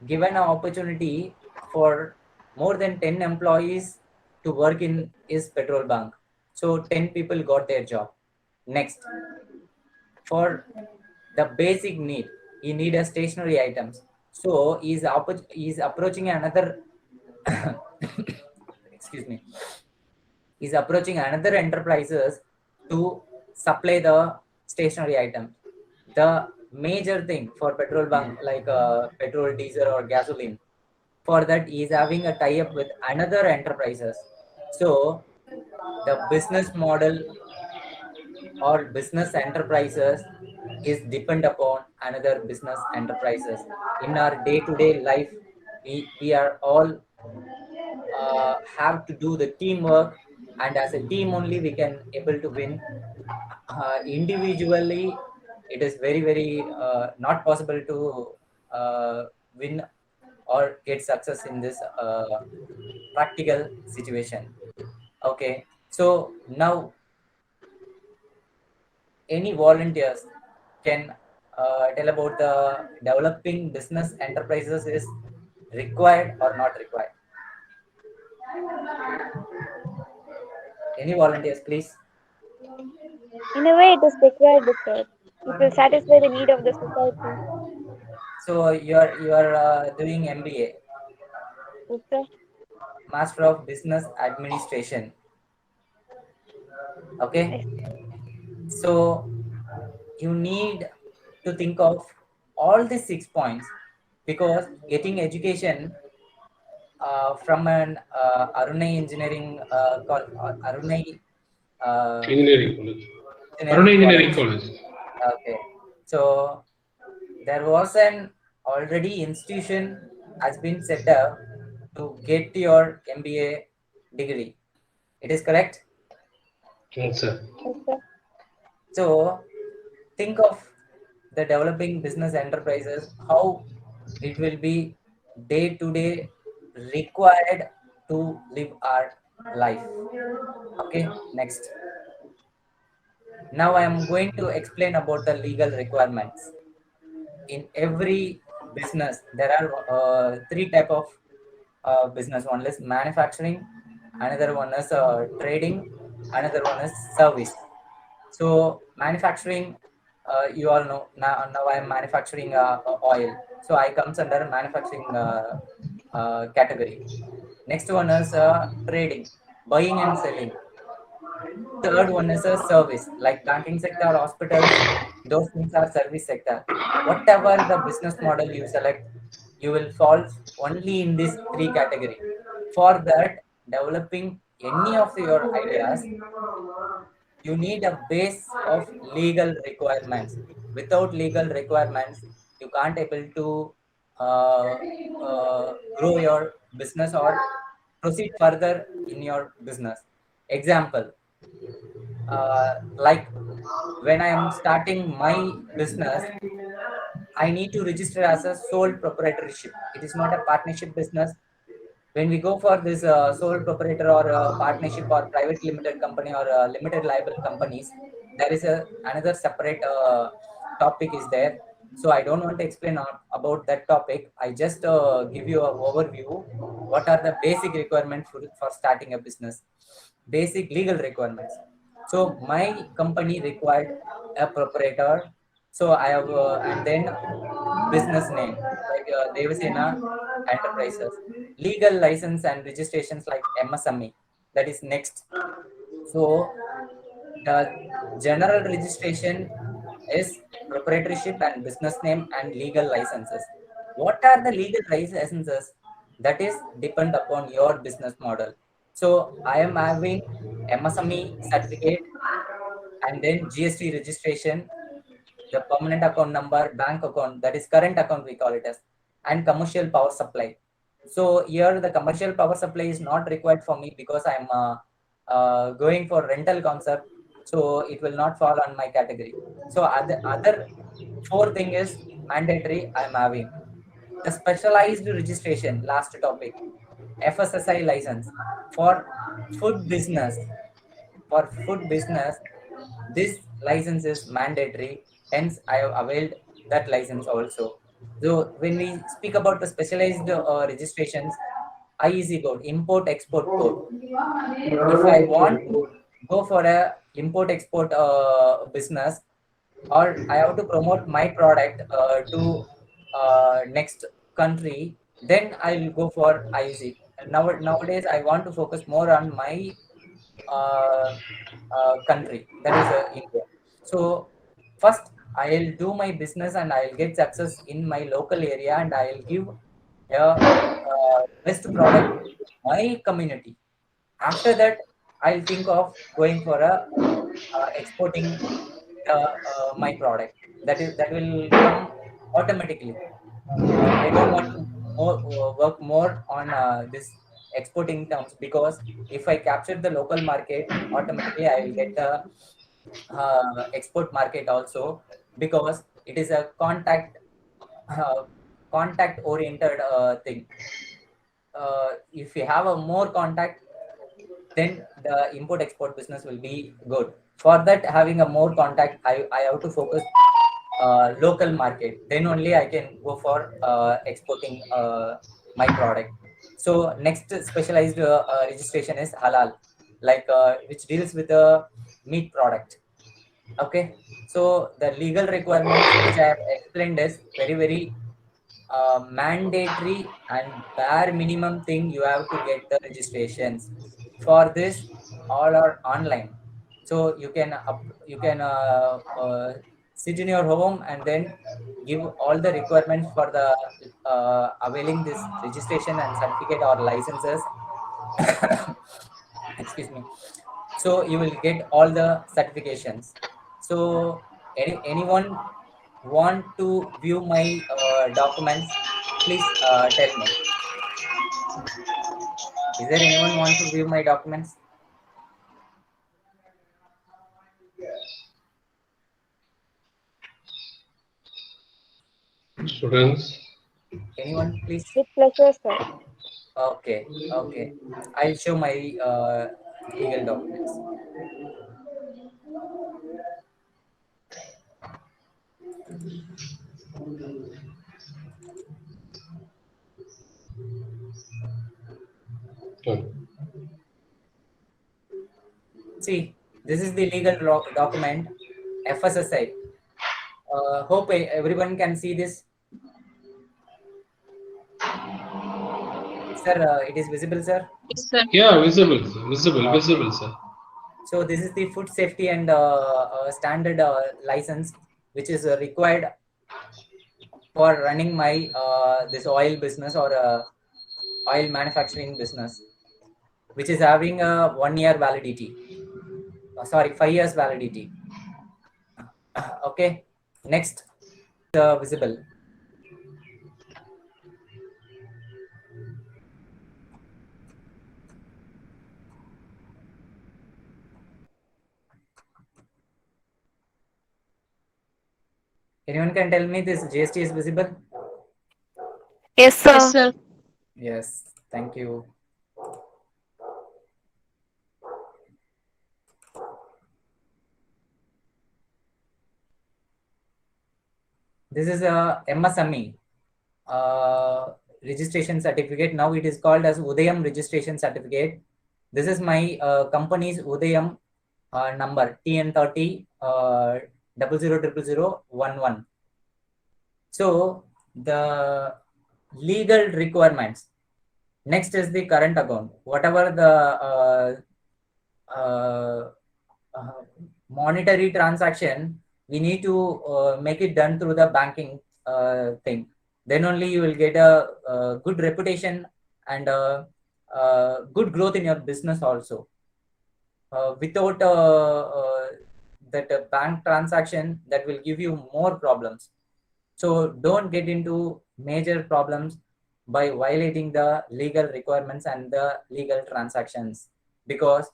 given an opportunity for more than 10 employees to work in his petrol bunk. So 10 people got their job. Next, for the basic need, he need a stationary items. So he's approaching another excuse me, he's approaching another enterprises to supply the stationary items. The major thing for petrol bunk, like petrol, diesel, or gasoline, for that he is having a tie-up with another enterprises. So the business model or business enterprises is depend upon another business enterprises. In our day-to-day life, we are all have to do the teamwork, and as a team only we can able to win. Individually it is very not possible to win or get success in this practical situation. Okay, so now any volunteers can tell about the developing business enterprises is required or not required. Any volunteers, please? In a way, it is required because it will satisfy the need of the society. So you are doing MBA, Yes, sir. Master of Business Administration. Okay, Yes. so you need to think of all the 6 points because getting education from an Arunai engineering Arunai Engineering college. Aruna engineering Engineering college. College. Okay, so there was an already institution has been set up to get your MBA degree. It is correct. Yes, sir. Yes, sir. So think of the developing business enterprises, how it will be day to day required to live our life. Okay, next. Now I am going to explain about the legal requirements. In every business, there are three type of business. One is manufacturing, another one is trading, another one is service. So manufacturing, you all know now I am manufacturing oil. So I comes under manufacturing category. Next one is trading, buying and selling. Third one is a service, like banking sector, hospitals, those things are service sector. Whatever the business model you select, you will fall only in this three category. For that, developing any of your ideas, you need a base of legal requirements. Without legal requirements, you can't able to grow your business or proceed further in your business. Example, like when I am starting my business, I need to register as a sole proprietorship. It is not a partnership business. When we go for this sole proprietor or partnership or private limited company or limited liable companies, there is a another separate topic is there. So I don't want to explain about that topic. I just give you an overview. What are the basic requirements for starting a business? Basic legal requirements. So my company required a proprietor. So I have and then business name like Devasena Enterprises, legal license and registrations like MSME. That is next. So the general registration is proprietorship and business name and legal licenses. What are the legal licenses? That is depend upon your business model. So I am having MSME certificate and then GST registration, the permanent account number, bank account, that is current account we call it as, and commercial power supply. So here the commercial power supply is not required for me because I'm going for rental concept, so it will not fall on my category. So other four thing is mandatory I'm having. The specialized registration, last topic, FSSI license for food business. For food business, this license is mandatory, hence I have availed that license also. So when we speak about the specialized registrations, IEC code, import export code. If I want to go for a import export business, or I have to promote my product to next country, then I will go for IEC. Nowadays, I want to focus more on my uh, country, that is India. So first I'll do my business and I'll get success in my local area and I'll give a best product to my community. After that, I'll think of going for a exporting my product. That will come automatically. I don't want to work more on this exporting terms because if I capture the local market, automatically I will get the export market also because it is a contact. contact oriented thing. If you have a more contact, then the import export business will be good. For that, having a more contact, I have to focus local market. Then only I can go for exporting my product. So next specialized registration is halal, like which deals with the meat product. Okay, so the legal requirements which I have explained is very mandatory and bare minimum thing. You have to get the registrations. For this, all are online, so you can sit in your home and then give all the requirements for the availing this registration and certificate or licenses. Excuse me. So you will get all the certifications. So anyone want to view my documents, please tell me. Is there anyone want to view my documents? Students. Anyone, please? With pleasure, sir. Okay, okay. I'll show my legal documents. See, this is the legal document, FSSI. Hope everyone can see this. Sir, it is visible, sir. Yes, sir. Yeah, visible, sir. So this is the food safety and standard license, which is required for running my this oil business or oil manufacturing business, which is having a 1 year validity. Sorry, 5 years validity. Okay, next, visible. Anyone can tell me this GST is visible? Yes, sir. Yes, sir. Yes, thank you. This is a MSME registration certificate. Now it is called as Udayam registration certificate. This is my company's Udayam number TN30 000011. So the legal requirements. Next is the current account. Whatever the monetary transaction, we need to make it done through the banking thing. Then only you will get a good reputation and good growth in your business also. Without that bank transaction, that will give you more problems. So don't get into major problems by violating the legal requirements and the legal transactions, because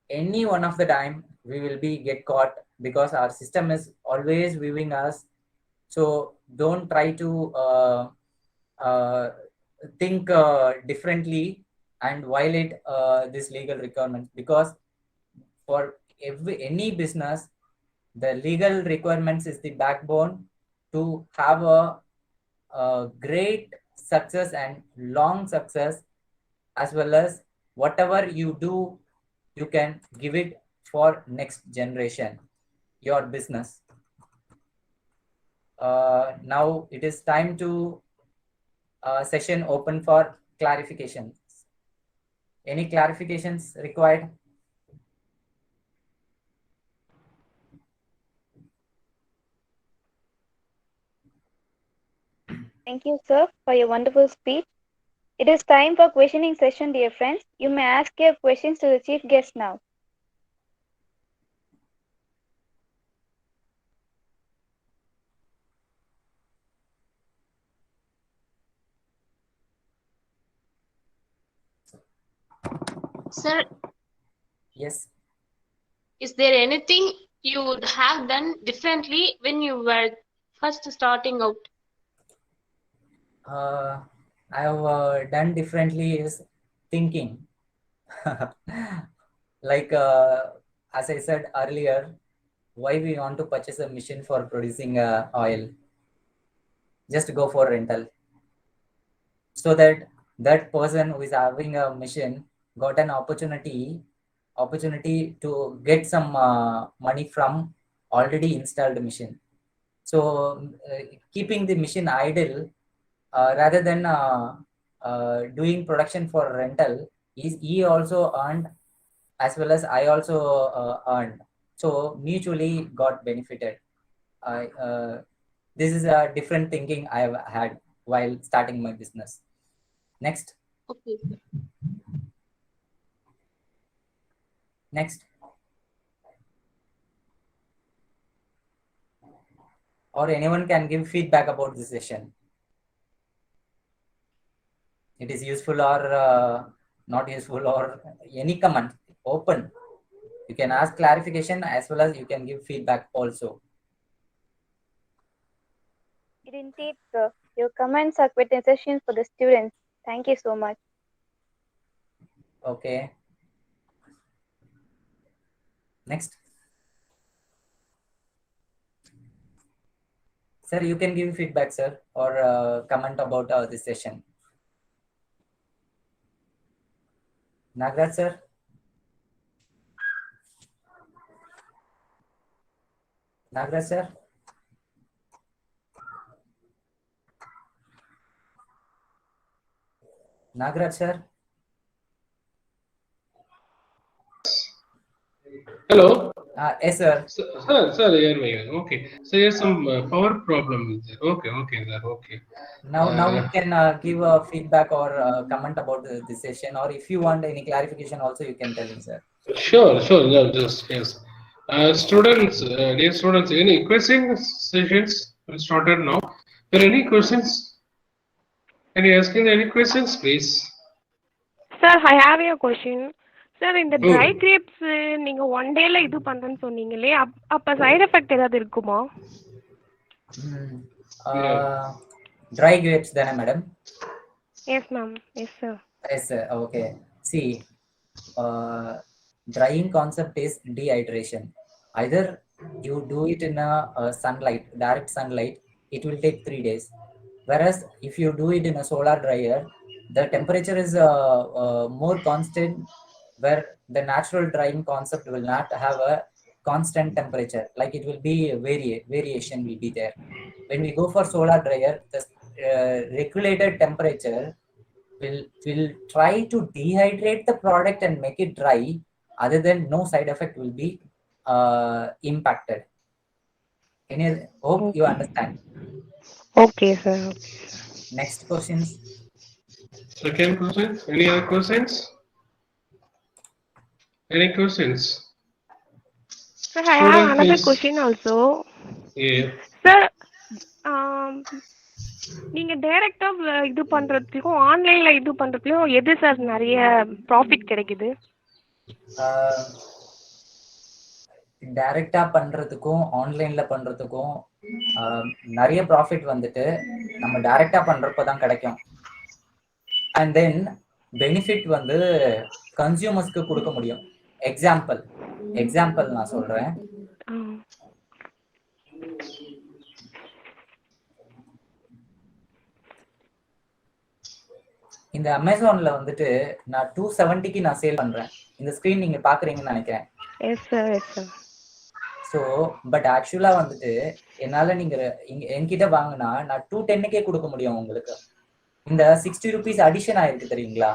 any one of the time we will be get caught, because our system is always viewing us. So don't try to think differently and violate this legal requirements, because for any business, the legal requirements is the backbone to have a great success and long success, as well as whatever you do, you can give it for next generation, your business. Now it is time to session open for clarifications. Any clarifications required? Thank you, sir, for your wonderful speech. It is time for questioning session, dear friends. You may ask your questions to the chief guest now. Sir, Yes. is there anything you would have done differently when you were first starting out? I have done differently is thinking. Like as I said earlier, why we want to purchase a machine for producing oil? Just go for rental, so that that person who is having a machine got an opportunity to get some money from already installed machine. So keeping the machine idle rather than doing production for rental, he also earned as well as I also earned. So mutually got benefited. This is a different thinking I have had while starting my business. Next. Okay, sir. Next. Or anyone can give feedback about this session. It is useful or not useful, or any comment, open. You can ask clarification as well as you can give feedback also. Indeed, sir. Your comments are quite necessary for the students. Thank you so much. Okay. Next. Sir, you can give feedback, sir, or comment about this session. Nagraj, sir. Nagraj, sir. Nagraj, sir. Hello. Yes, sir. Sir, hear me. Okay. So here's some power problem. Is there? Okay, sir. Okay. Now you can give a feedback or comment about this session, or if you want any clarification also, you can tell me, sir. Sure. Yeah, just yes. Students, dear students, any questions sessions will started now. Are there any questions? Can you asking any questions, please? Sir, I have a question. Sir இந்த try Hmm. Grapes நீங்க one டேல இது பண்றேன்னு சொன்னீங்களே அப்ப side effect ஏதாவது இருக்குமா? Dry grapes then, madam? Yes, ma'am. Yes, sir. Yes, sir. Okay. See, drying concept is dehydration. Either you do it in a sunlight, direct sunlight, it will take 3 days. Whereas if you do it in a solar dryer, the temperature is more constant, where the natural drying concept will not have a constant temperature. Like it will be variation will be there. When we go for solar dryer, the regulated temperature will try to dehydrate the product and make it dry. Other than no side effect will be impacted. Hope you understand. Okay, sir. Next questions. Second question. Any other questions? Any questions? Sir, I have Student, another please. question also. Yeah. Sir, நீங்க டைரக்டா இது பண்றதுக்கும் ஆன்லைன்ல இது பண்றதுலயும் எது sir நிறைய profit கிடைக்குது? டைரக்டா பண்றதுக்கும் ஆன்லைன்ல பண்றதுக்கும் நிறைய ப்ராஃபிட் வந்துட்டு நம்ம டைரக்டா பண்றப்பதான் கிடைக்கும். அண்ட் தென் பெனிஃபிட் வந்து கன்சியூமர்ஸ்க்கு கொடுக்க முடியும். எக்ஸாம்பிள் நான் சொல்றேன். இந்த அமேசான்ல வந்துட்டு நான் 270க்கு நான் சேல் பண்றேன். இந்த ஸ்கிரீன் நீங்க பாக்குறீங்கன்னு நினைக்கிறேன். Yes sir, yes sir. So but ஆக்சுவலா வந்துட்டு என்னால நீங்க என்கிட்ட வாங்கினா நான் 210க்கே கொடுக்க முடியும் உங்களுக்கு. இந்த 60 ரூபீஸ் அடிஷன் ஆயிருக்கு தெரியுங்களா?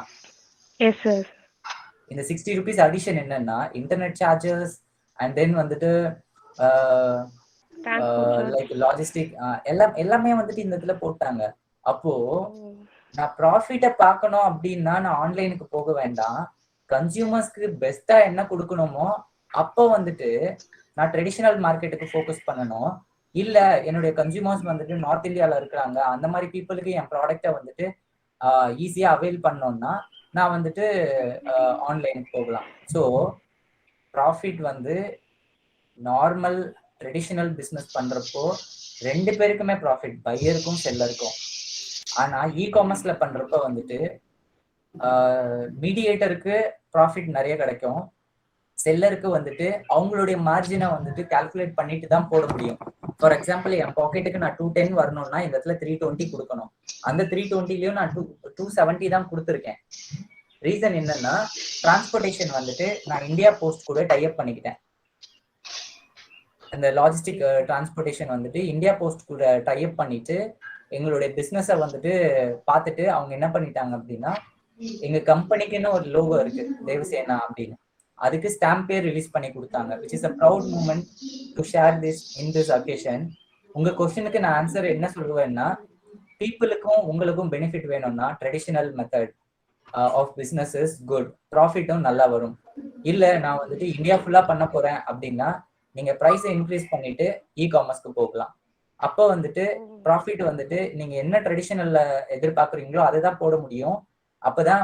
Yes sir. இந்த 60 ரூபீஸ் அடிஷன் என்னன்னா இன்டர்நெட் சார்ஜஸ் அண்ட் தென் வந்துட்டு லைக் லாஜிஸ்டிக் எல்லாமே வந்துட்டு இந்த இதுல போட்டாங்க. அப்போ நான் ப்ராஃபிட்டை பார்க்கணும் அப்படின்னா நான் ஆன்லைனுக்கு போக வேண்டாம். கன்சியூமர்ஸ்க்கு பெஸ்டா என்ன கொடுக்கணுமோ அப்போ வந்துட்டு நான் ட்ரெடிஷனல் மார்க்கெட்டுக்கு ஃபோக்கஸ் பண்ணணும். இல்ல என்னுடைய கன்சியூமர்ஸ் வந்துட்டு நார்த் இந்தியால இருக்கிறாங்க, அந்த மாதிரி பீப்புளுக்கு என் ப்ராடக்டை வந்துட்டு ஈஸியா அவைல் பண்ணோம்னா நான் வந்துட்டு ஆன்லைனுக்கு போகலாம். ஸோ ப்ராஃபிட் வந்து நார்மல் ட்ரெடிஷனல் பிஸ்னஸ் பண்றப்போ ரெண்டு பேருக்குமே ப்ராஃபிட், பையருக்கும் செல்லருக்கும். ஆனா இ-காமர்ஸ்ல பண்றப்ப வந்துட்டு மீடியேட்டருக்கு ப்ராஃபிட் நிறைய கிடைக்கும், செல்லருக்கு வந்துட்டு அவங்களுடைய மார்ஜினை வந்துட்டு கால்குலேட் பண்ணிட்டு தான் போட முடியும். ஃபார் எக்ஸாம்பிள் என் பாக்கெட்டுக்கு நான் 210 வரணும்னா இந்த இடத்துல 320 கொடுக்கணும். அந்த 320லயும் நான் 270 தான் கொடுத்துருக்கேன். ரீசன் என்னன்னா டிரான்ஸ்போர்டேஷன் வந்துட்டு நான் இந்தியா போஸ்ட் கூட டைப் பண்ணிக்கிட்டேன். அந்த லாஜிஸ்டிக் டிரான்ஸ்போர்டேஷன் வந்துட்டு இந்தியா போஸ்ட் கூட டைப் பண்ணிட்டு எங்களுடைய பிசினஸை வந்துட்டு பார்த்துட்டு அவங்க என்ன பண்ணிட்டாங்க அப்படின்னா, எங்க கம்பெனிக்குன்னு ஒரு லோகோ இருக்கு தேவசேனா அப்படின்னு, அதுக்கு ஸ்டாம்பே ரிலீஸ் பண்ணி கொடுத்தாங்க. Which is a proud moment to share this in this occasion. உங்க கொஸ்டினுக்கு நான் ஆன்சர் என்ன சொல்லுவேன்னா, பீப்புளுக்கும் உங்களுக்கும் பெனிஃபிட் வேணும்னா traditional method of business is good, ப்ராஃபிட்டும் நல்லா வரும். இல்ல நான் வந்துட்டு இந்தியா ஃபுல்லா பண்ண போறேன் அப்படின்னா நீங்க ப்ரைஸை இன்க்ரீஸ் பண்ணிட்டு இ-காமர்ஸ்க்கு போகலாம். அப்போ வந்துட்டு ப்ராஃபிட் வந்துட்டு நீங்க என்ன ட்ரெடிஷனல்ல எதிர்பார்க்குறீங்களோ அதை தான் போட முடியும். அப்பதான்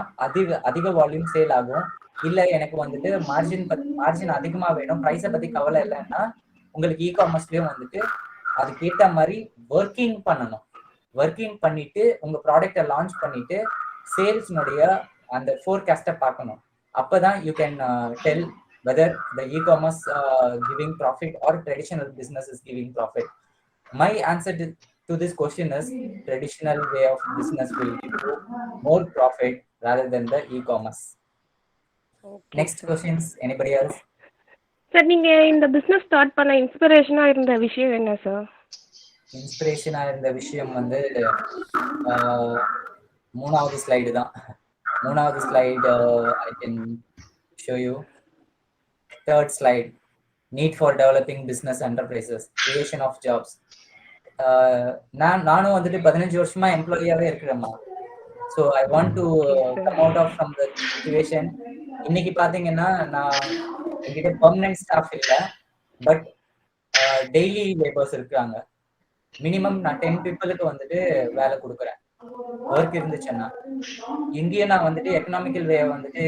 அதிக வால்யூம் சேல் ஆகும். இல்ல எனக்கு வந்துட்டு மார்ஜின் அதிகமா வேணும், ப்ரைஸை பத்தி கவலை இல்லைன்னா உங்களுக்கு இ-காமர்ஸ்லயும் வந்துட்டு அதுக்கேற்ற மாதிரி ஒர்க்கிங் பண்ணணும். ஒர்க்கிங் பண்ணிட்டு உங்க ப்ராடக்டை லான்ச் பண்ணிட்டு சேல்ஸ்னுடைய அந்த ஃபோர்காஸ்ட்டை பார்க்கணும். அப்பதான் you can tell whether the e-commerce giving profit or traditional business is giving profit. My answer to this question is traditional way of business will give you more profit rather than the e-commerce. Okay, Next questions, anybody else? Sir நீங்க இந்த business start பண்ண இன்ஸ்பிரேஷனா இருந்த விஷயம் என்ன sir? இன்ஸ்பிரேஷனா இருந்த விஷயம் வந்து மூணாவது ஸ்லைடு தான். மூணாவது slide I can show you. Third slide, need for developing business enterprises, creation of jobs. நானும் வந்துட்டு 15 வருஷமா எம்ப்ளாயியாவே இருக்கிறேம்மா. So I want to come out of from the situation. இன்னைக்கு பாத்தீங்கன்னா நான் என்கிட்ட பெர்மனன்ட் ஸ்டாஃப் இல்லை, பட் டெய்லி லேபர்ஸ் இருக்காங்க. மினிமம் நான் 10 பீப்புளுக்கு வந்துட்டு வேலை கொடுக்குறேன் ஒர்க் இருந்துச்சுன்னா. இங்கேயே நான் வந்துட்டு எக்கனாமிக்கல் வே வந்துட்டு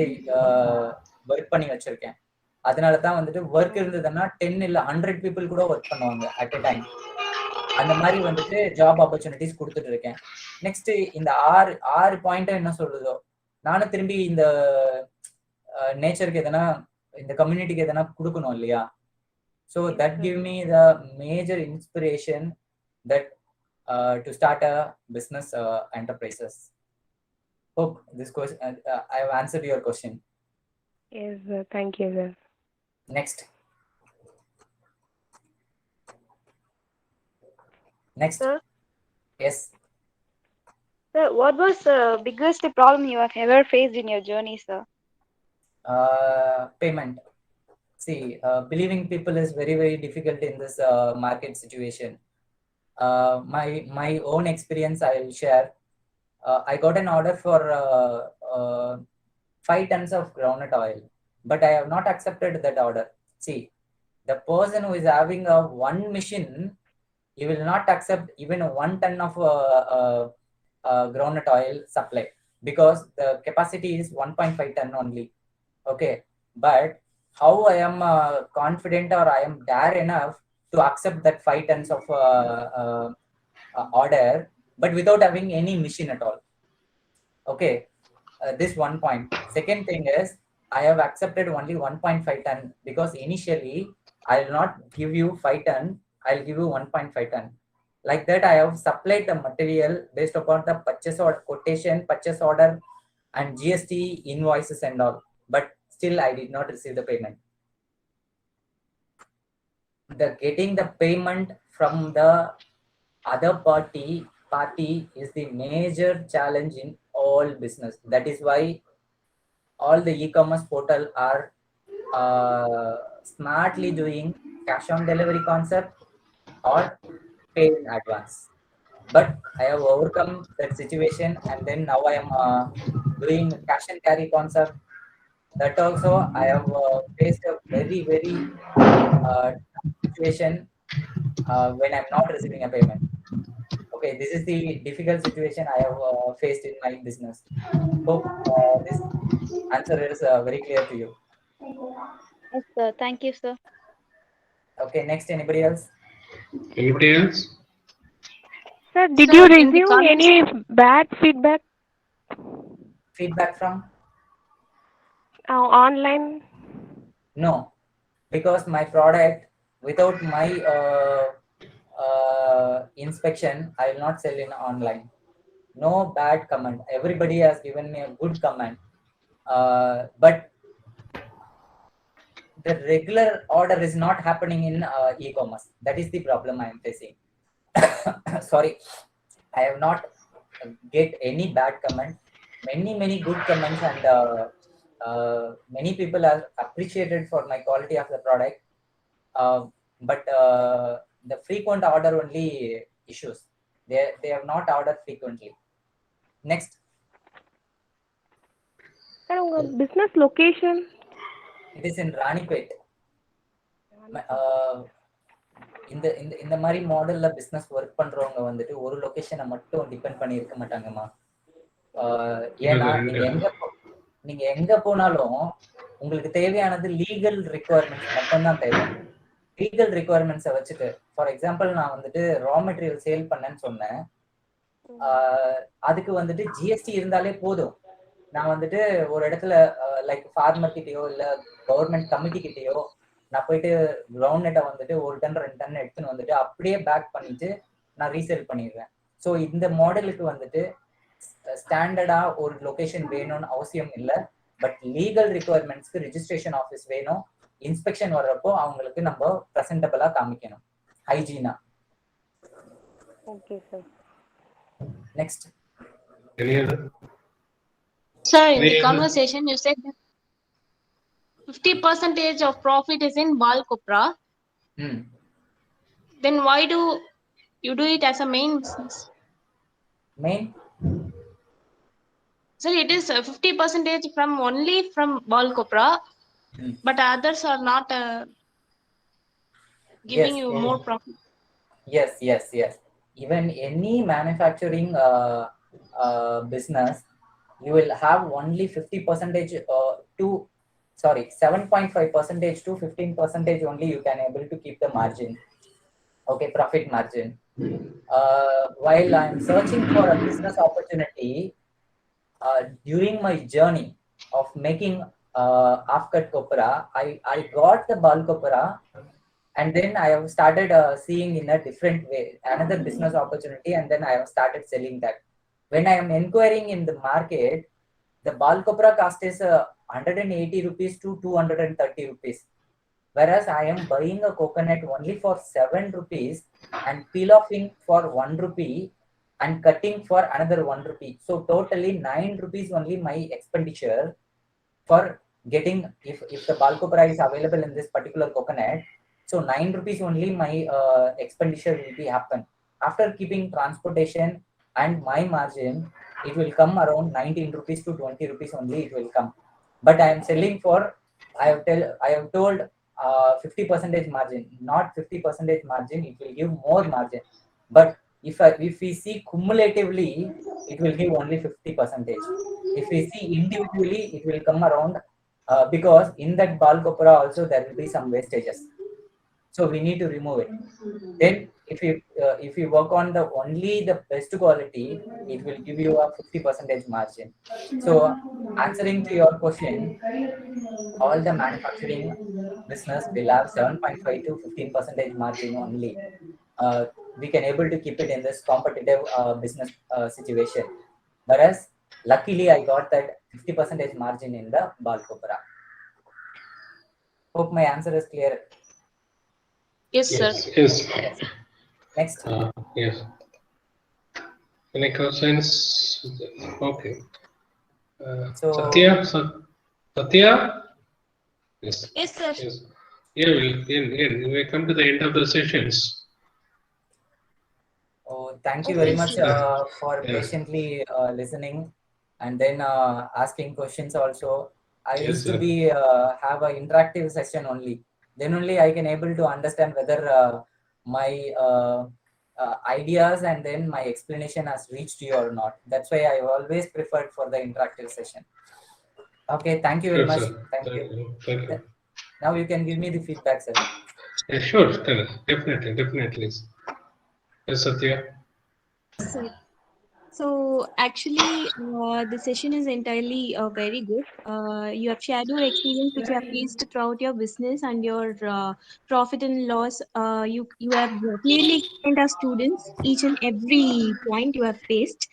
ஒர்க் பண்ணி வச்சிருக்கேன். அதனால தான் வந்துட்டு ஒர்க் இருந்ததுன்னா 10 இல்ல 100 பீப்புள் கூட ஒர்க் பண்ணுவாங்க அட் எ டைம். அந்த மாதிரி வந்துட்டு ஜாப் ஆப்பர்ச்சுனிட்டிஸ் கொடுத்துட்டு இருக்கேன். நெக்ஸ்ட் இந்த ஆறு பாயிண்ட் என்ன சொல்லுதோ நானும் திரும்பி இந்த நேச்சருக்கு எதனா இந்த கம்யூனிட்டிக்கு எதனா கொடுக்கணும் இல்லையா. So that give me the major inspiration that to start a business enterprises. Hope this question I have answered your question. Yes sir, thank you sir. Next. Sir? Yes. Sir, what was the biggest problem you have ever faced in your journey, sir? Payment. See, believing people is very, very difficult in this market situation. My own experience I will share. I got an order for 5 tons of groundnut oil, but I have not accepted that order. See, the person who is having a one machine, he will not accept even 1 ton of groundnut oil supply because the capacity is 1.5 ton only. Okay, but how I am confident or I am dare enough to accept that 5 tons of order, but without having any machine at all. Okay, this one point. Second thing is I have accepted only 1.5 ton because initially I will not give you 5 ton, I'll give you 1.5 ton. Like that I have supplied the material based upon the purchase order quotation, purchase order and GST invoices and all, but still I did not receive the payment. Getting the payment from the other party is the major challenge in all business. That is why all the e-commerce portal are smartly doing cash on delivery concept or pay in advance. But I have overcome that situation and then now I am doing cash and carry concept. That also I have faced a very, very situation when I'm not receiving a payment. Okay, this is the difficult situation I have faced in my business. Hope this answer is very clear to you. Yes, sir. Thank you, sir. Okay, next, anybody else? Anybody else? Sir, did Sir, you in the receive any bad feedback Feedback from? online? No, because my product, without my inspection, I will not sell in online. No bad comment. Everybody has given me a good comment. But the regular order is not happening in e-commerce. That is the problem I am facing. Sorry, I have not get any bad comment. Many good comments, and many people are appreciated for my quality of the product. But the frequent order only issues. They have not ordered frequently. Next, Sir, உங்க business location? it is in Ranipet. இந்த இந்த இந்த மாதிரி மாடல்ல business work பண்றவங்க வந்துட்டு ஒரு லொகேஷனை மட்டும் டிபெண்ட் பண்ணி இருக்க மாட்டாங்கம்மா. ஏன்னா நீங்க எங்க போனாலும் உங்களுக்கு தேவையானது லீகல் ரிக்குவயர்மெண்ட்ஸ் மட்டும்தான் தேவை. லீகல் ரிக்குவயர்மெண்ட்ஸை வச்சுட்டு, ஃபார் எக்ஸாம்பிள் நான் வந்துட்டு ரா மெட்டீரியல் சேல் பண்ணேன்னு சொன்னேன். அதுக்கு வந்துட்டு ஜிஎஸ்டி இருந்தாலே போதும். நான் வந்துட்டு ஒரு இடத்துல லைக் ஃபார்மர் கிட்டயோ இல்ல கவர்மெண்ட் கமிட்டி கிட்டயோ நான் போயிட்டு கிரவுண்ட் நெட்டை வந்துட்டு 1 டன் 2 டன் எடுத்துன்னு வந்துட்டு அப்படியே பேக் பண்ணிட்டு நான் ரீசேல் பண்ணிடுவேன். ஸோ இந்த மாடலுக்கு வந்துட்டு ஸ்டாண்டர்டா ஒரு லொகேஷன் வேணும்னு அவசியம் இல்லை. பட் லீகல் ரிக்குவயர்மெண்ட்ஸ்க்கு ரிஜிஸ்ட்ரேஷன் ஆஃபீஸ் வேணும். இன்ஸ்பெக்ஷன் வர்றப்போ அவங்களுக்கு நம்ம பிரசன்டபிளா காமிக்கணும், ஹைஜீனா. Okay, sir. Next. Sir, in the conversation you said that 50% of profit is in Bal Copra. Then why do you do it as a main business? Main? Sir, it is 50% from only from Bal Copra, but others are not giving you more profit. Yes. Even any manufacturing business, you will have only 50% to 7.5% to 15% only you can able to keep the margin. Okay, profit margin. While I am searching for a business opportunity, during my journey of making half-cut copra, I got the Bal copra, and then I have started seeing in a different way another business opportunity, and then I have started selling that. When I am inquiring in the market, the Bal copra cost is 180 rupees to 230 rupees, whereas I am buying a coconut only for 7 rupees and peel offing for 1 rupee and cutting for another 1 rupee. So totally 9 rupees only my expenditure for getting, if the Bal copra is available in this particular coconut, so 9 rupees only my expenditure will be happen. After keeping transportation and my margin, it will come around 19 rupees to 20 rupees only it will come. But I am selling for, I have told 50% margin, not 50% margin, it will give more margin. But if we see cumulatively, it will give only 50%. If we see individually, it will come around, because in that Bal copra also there will be some wastages. So we need to remove it. Then if you work on the only the best quality, it will give you a 50% margin. So answering to your question, all the manufacturing business will have 7.5 to 15% margin only. We can able to keep it in this competitive business situation. Whereas luckily I got that 50% margin in the Bal copra. Hope my answer is clear. Yes, sir. Yes. Next. Yes. Any questions? Okay. So Satya? Yes. Yes, sir. Yes. Yeah, we come to the end of the sessions. Oh, thank you very much for Yes. patiently listening and then asking questions also. I Yes, used to sir. be have an interactive session only. Then only I can able to understand whether my ideas and then my explanation has reached you or not. That's why I always preferred for the interactive session. Okay, thank you very Sure, much. sir. Thank you. Thank you. Now you can give me the feedback, sir. Yeah, sure. Definitely. Yes, Satya. So, so actually, the session is entirely very good. You have shared your experience which you have faced throughout your business and your profit and loss. You have clearly explained our students each and every point you have faced.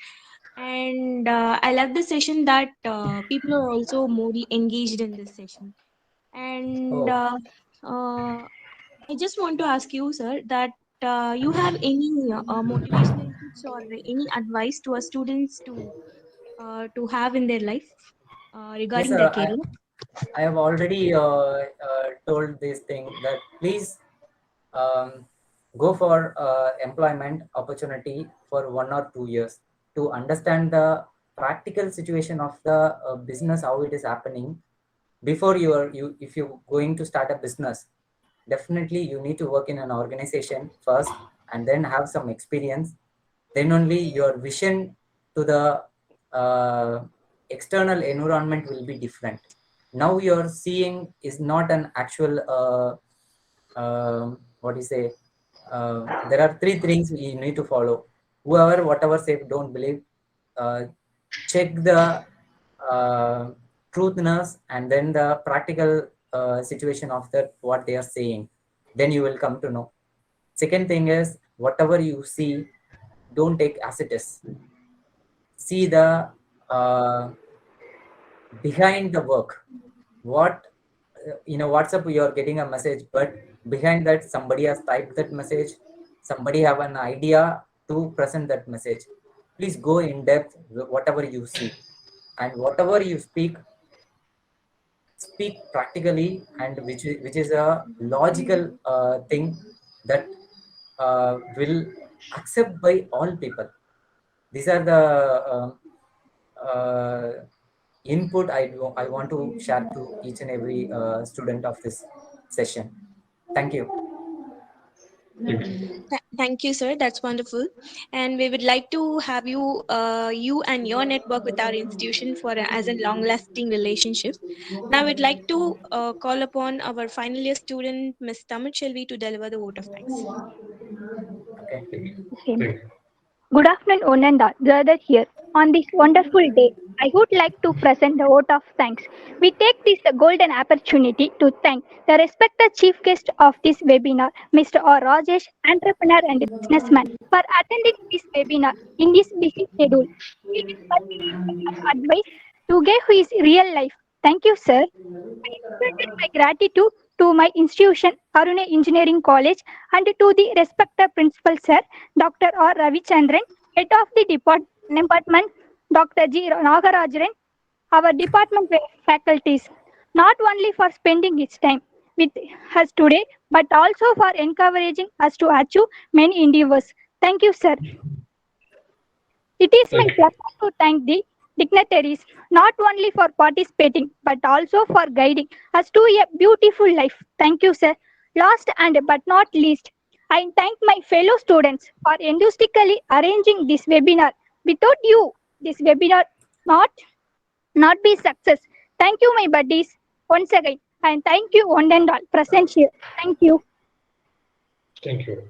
And I love the session that people are also more engaged in this session. And Oh, I just want to ask you, sir, that you have any motivational tips or any advice to our students to have in their life yes, regarding their sir. career? I have already told this thing that please um, go for employment opportunity for 1 or 2 years to understand the practical situation of the business, how it is happening before you if you're going to start a business. Definitely you need to work in an organization first and then have some experience, then only your vision to the uh, external environment will be different. Now you're seeing is not an actual what do you say, there are three things you need to follow. Whoever whatever say, don't believe. uh, Check the uh, truthness and then the practical situation of that what they are saying, then you will come to know. Second thing is, whatever you see, don't take as it is. See the uh, behind the work. What in a WhatsApp you are getting a message, but behind that somebody has typed that message. Somebody have an idea to present that message. Please go in depth whatever you see, and whatever you speak practically, and which is a logical thing that will accept by all people. These are the uh, input I want to share to each and every student of this session. Thank you. Thank you. Thank you, sir. That's wonderful. And we would like to have you and your network with our institution for as a long-lasting relationship. Now, we'd like to call upon our final year student, Ms. Tamil Shelvi, to deliver the vote of thanks. Okay. Thank you. Okay. Thank you. Good afternoon, one and all, gathered here. On this wonderful day, I would like to present the vote of thanks. We take this golden opportunity to thank the respected chief guest of this webinar, Mr. R. Rajesh, entrepreneur and businessman, for attending this webinar in this busy schedule. He will convey some advice to give his real life. Thank you, sir. I extended my gratitude to my institution, Arune Engineering College, and to the respected principal, sir, Dr. R. Ravichandran, head of the department, Dr. G. Nagarajan, our department faculties, not only for spending its time with us today, but also for encouraging us to achieve many endeavors. Thank you, sir. It is my Thank you. pleasure to thank the dignitaries not only for participating but also for guiding us to a beautiful life. Thank you, sir. Last and but not least, I thank my fellow students for enthusiastically arranging this webinar. Without you, this webinar not not be success. Thank you, my buddies, once again, and thank you one and all present here. Thank you. Thank you.